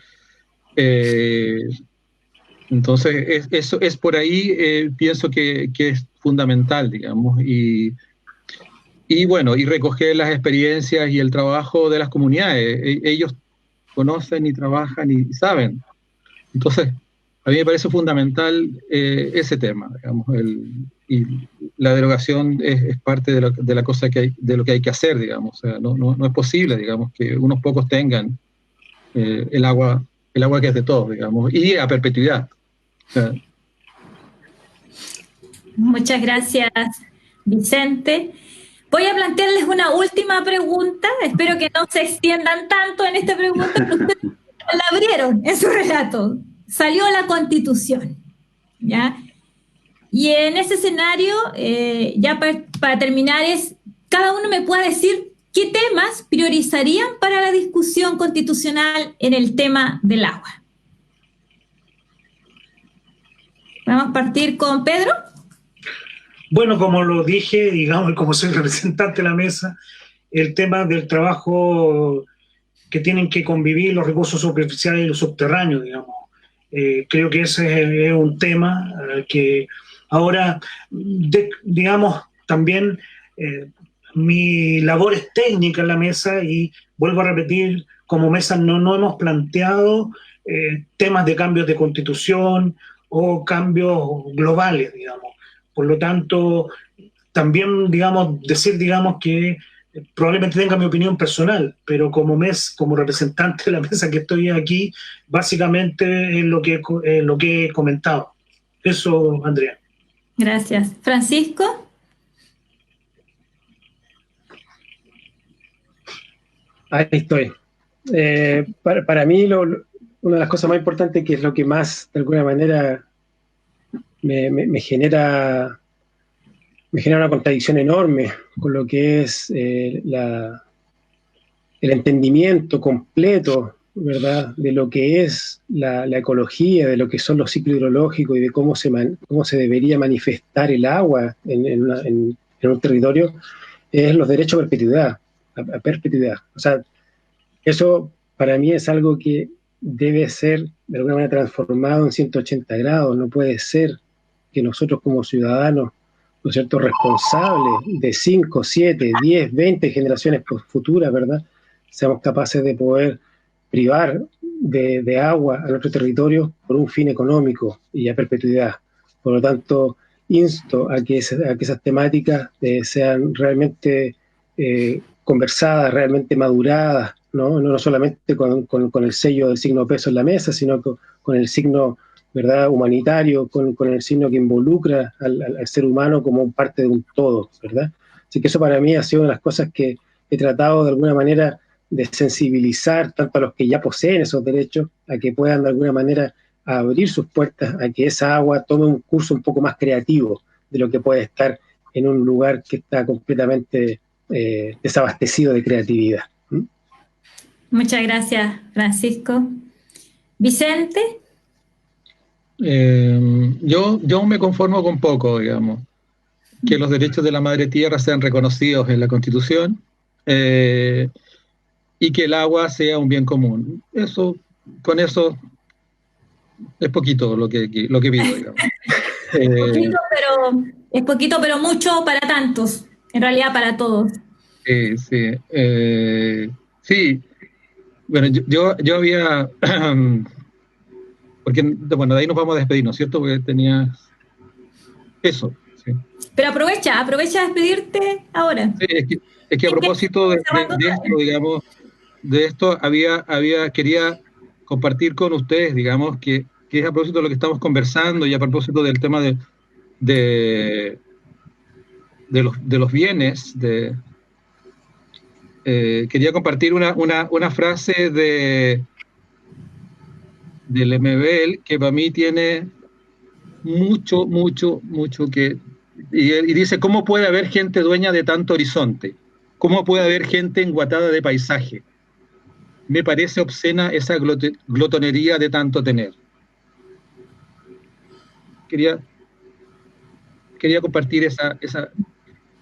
Speaker 3: eso es por ahí, pienso que es fundamental, digamos, y bueno, y recoger las experiencias y el trabajo de las comunidades. Ellos conocen y trabajan y saben. Entonces, a mí me parece fundamental ese tema, digamos, y la derogación es parte de la cosa de lo que hay que hacer, digamos. O sea, no es posible, digamos, que unos pocos tengan el agua que es de todos, digamos, y a perpetuidad. O sea,
Speaker 2: muchas gracias, Vicente. Voy a plantearles una última pregunta. Espero que no se extiendan tanto en esta pregunta, pero ustedes la abrieron en su relato. Salió la Constitución, ¿ya? Y en ese escenario, ya para terminar, cada uno me puede decir qué temas priorizarían para la discusión constitucional en el tema del agua. Vamos a partir con Pedro.
Speaker 4: Bueno, como lo dije, digamos, como soy representante de la mesa, el tema del trabajo que tienen que convivir los recursos superficiales y los subterráneos, digamos. Creo que ese es un tema que ahora, digamos, también mi labor es técnica en la mesa y vuelvo a repetir, como mesa no hemos planteado temas de cambios de constitución o cambios globales, digamos. Por lo tanto, también, digamos, decir, digamos, que probablemente tenga mi opinión personal, pero como representante de la mesa que estoy aquí, básicamente es lo que he comentado. Eso, Andrea.
Speaker 2: Gracias. ¿Francisco?
Speaker 5: Ahí estoy. Para mí, una de las cosas más importantes, que es lo que más, de alguna manera, me genera una contradicción enorme con lo que es el entendimiento completo, ¿verdad?, de lo que es la ecología, de lo que son los ciclos hidrológicos y de cómo se debería manifestar el agua en un territorio, es los derechos a perpetuidad, a perpetuidad. O sea, eso para mí es algo que debe ser de alguna manera transformado en 180 grados. No puede ser que nosotros como ciudadanos, ¿no es cierto?, responsables de 5, 7, 10, 20 generaciones futuras, ¿verdad?, seamos capaces de poder privar de agua a nuestro territorio por un fin económico y a perpetuidad. Por lo tanto, insto a que esas temáticas sean realmente conversadas, realmente maduradas, no solamente con el sello del signo peso en la mesa, sino con el signo, ¿verdad?, humanitario, con el signo que involucra al ser humano como parte de un todo, ¿verdad? Así que eso para mí ha sido una de las cosas que he tratado de alguna manera de sensibilizar tanto a los que ya poseen esos derechos, a que puedan de alguna manera abrir sus puertas a que esa agua tome un curso un poco más creativo de lo que puede estar en un lugar que está completamente desabastecido de creatividad.
Speaker 2: Muchas gracias, Francisco. Vicente.
Speaker 3: Yo me conformo con poco, digamos, que los derechos de la madre tierra sean reconocidos en la Constitución y que el agua sea un bien común. Con eso es poquito lo que pido, digamos.
Speaker 2: Es poquito, pero mucho para tantos, en realidad para todos.
Speaker 3: Sí. Bueno, yo había... porque, bueno, de ahí nos vamos a despedir, ¿no es cierto? Porque tenías eso. Sí.
Speaker 2: Pero aprovecha a despedirte ahora.
Speaker 3: Sí, es que a propósito de esto, digamos, de esto quería compartir con ustedes, digamos, que es a propósito de lo que estamos conversando y a propósito del tema de los bienes. Quería compartir una frase del Lemebel que para mí tiene mucho que... Y dice, ¿cómo puede haber gente dueña de tanto horizonte? ¿Cómo puede haber gente enguatada de paisaje? Me parece obscena esa glotonería de tanto tener. Quería compartir esa...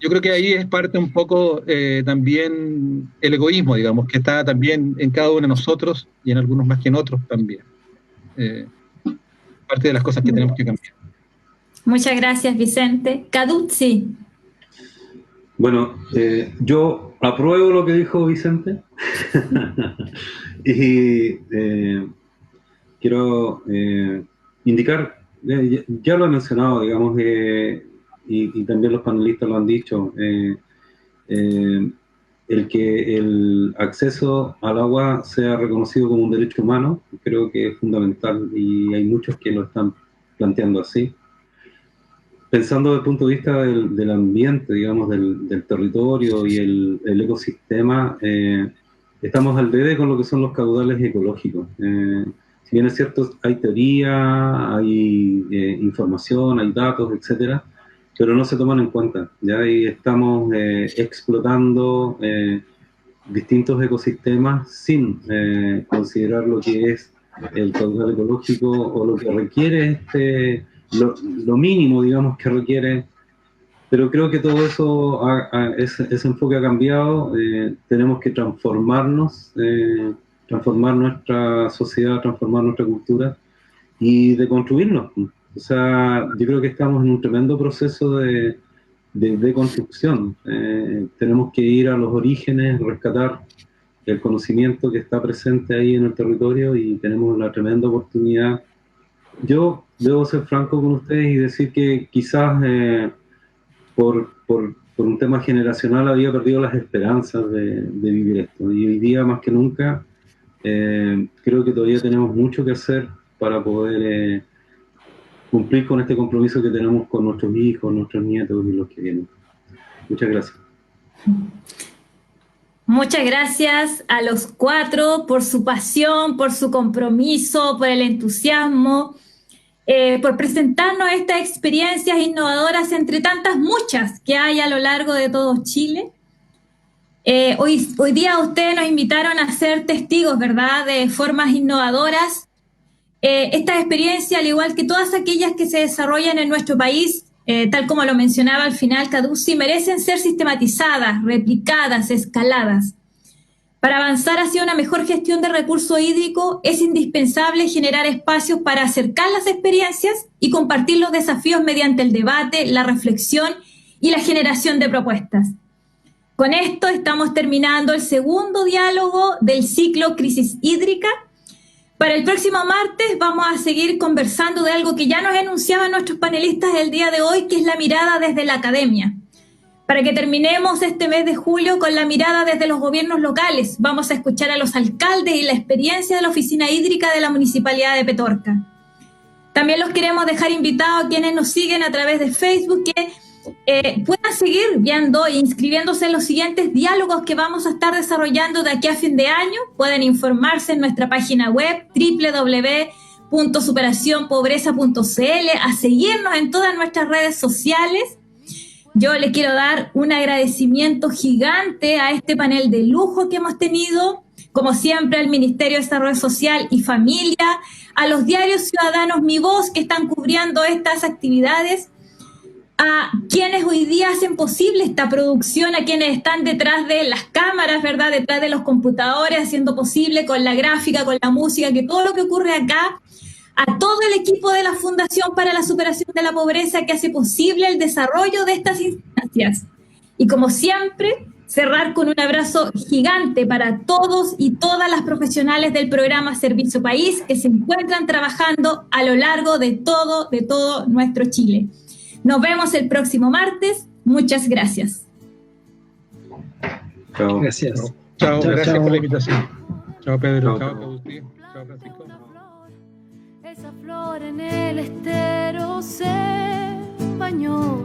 Speaker 3: Yo creo que ahí es parte un poco también el egoísmo, digamos, que está también en cada uno de nosotros y en algunos más que en otros también. Parte de las cosas que tenemos que cambiar.
Speaker 2: Muchas gracias, Vicente. Caduzzi.
Speaker 6: Bueno, yo apruebo lo que dijo Vicente y quiero indicar, ya lo he mencionado, digamos, y también los panelistas lo han dicho, el que el acceso al agua sea reconocido como un derecho humano, creo que es fundamental y hay muchos que lo están planteando así. Pensando desde el punto de vista del ambiente, digamos, del territorio y el ecosistema, estamos al debe con lo que son los caudales ecológicos. Si bien es cierto, hay teoría, hay información, hay datos, etcétera, pero no se toman en cuenta. Ya y estamos explotando distintos ecosistemas sin considerar lo que es el caudal ecológico o lo que requiere lo mínimo, digamos, que requiere Pero creo que todo eso, ese enfoque ha cambiado. Tenemos que transformarnos, transformar nuestra sociedad, transformar nuestra cultura y deconstruirnos. O sea, yo creo que estamos en un tremendo proceso de deconstrucción. Tenemos que ir a los orígenes, rescatar el conocimiento que está presente ahí en el territorio y tenemos la tremenda oportunidad. Yo debo ser franco con ustedes y decir que quizás por un tema generacional había perdido las esperanzas de vivir esto. Y hoy día, más que nunca, creo que todavía tenemos mucho que hacer para poder cumplir con este compromiso que tenemos con nuestros hijos, nuestros nietos y los que vienen. Muchas gracias.
Speaker 2: Muchas gracias a los 4 por su pasión, por su compromiso, por el entusiasmo, por presentarnos estas experiencias innovadoras entre tantas muchas que hay a lo largo de todo Chile. Hoy día ustedes nos invitaron a ser testigos, ¿verdad?, de formas innovadoras. Esta experiencia, al igual que todas aquellas que se desarrollan en nuestro país, tal como lo mencionaba al final Caduci, merecen ser sistematizadas, replicadas, escaladas. Para avanzar hacia una mejor gestión de recurso hídrico es indispensable generar espacios para acercar las experiencias y compartir los desafíos mediante el debate, la reflexión y la generación de propuestas. Con esto estamos terminando el segundo diálogo del ciclo Crisis Hídrica. Para el próximo martes vamos a seguir conversando de algo que ya nos enunciaban nuestros panelistas el día de hoy, que es la mirada desde la academia. Para que terminemos este mes de julio con la mirada desde los gobiernos locales, vamos a escuchar a los alcaldes y la experiencia de la oficina hídrica de la Municipalidad de Petorca. También los queremos dejar invitados a quienes nos siguen a través de Facebook que puedan seguir viendo e inscribiéndose en los siguientes diálogos que vamos a estar desarrollando de aquí a fin de año. Pueden informarse en nuestra página web www.superacionpobreza.cl, a seguirnos en todas nuestras redes sociales. Yo le quiero dar un agradecimiento gigante a este panel de lujo que hemos tenido, como siempre al Ministerio de Desarrollo Social y Familia, a los diarios ciudadanos Mi Voz que están cubriendo estas actividades, a quienes hoy día hacen posible esta producción, a quienes están detrás de las cámaras, ¿verdad?, detrás de los computadores, haciendo posible con la gráfica, con la música, que todo lo que ocurre acá, a todo el equipo de la Fundación para la Superación de la Pobreza que hace posible el desarrollo de estas instancias. Y como siempre, cerrar con un abrazo gigante para todos y todas las profesionales del programa Servicio País que se encuentran trabajando a lo largo de todo nuestro Chile. Nos vemos el próximo martes. Muchas gracias.
Speaker 6: Chao.
Speaker 5: Gracias.
Speaker 3: Chao, gracias
Speaker 5: chao.
Speaker 3: por la invitación. Chao, Pedro.
Speaker 6: Chao.
Speaker 3: Chao, Agustín. Chao, Francisco.
Speaker 1: Esa flor en el estero se bañó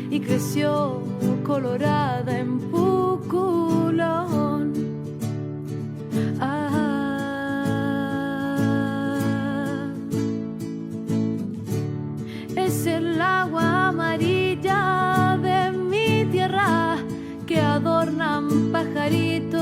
Speaker 1: y creció colorada en Puculón. Es el agua amarilla de mi tierra que adornan pajaritos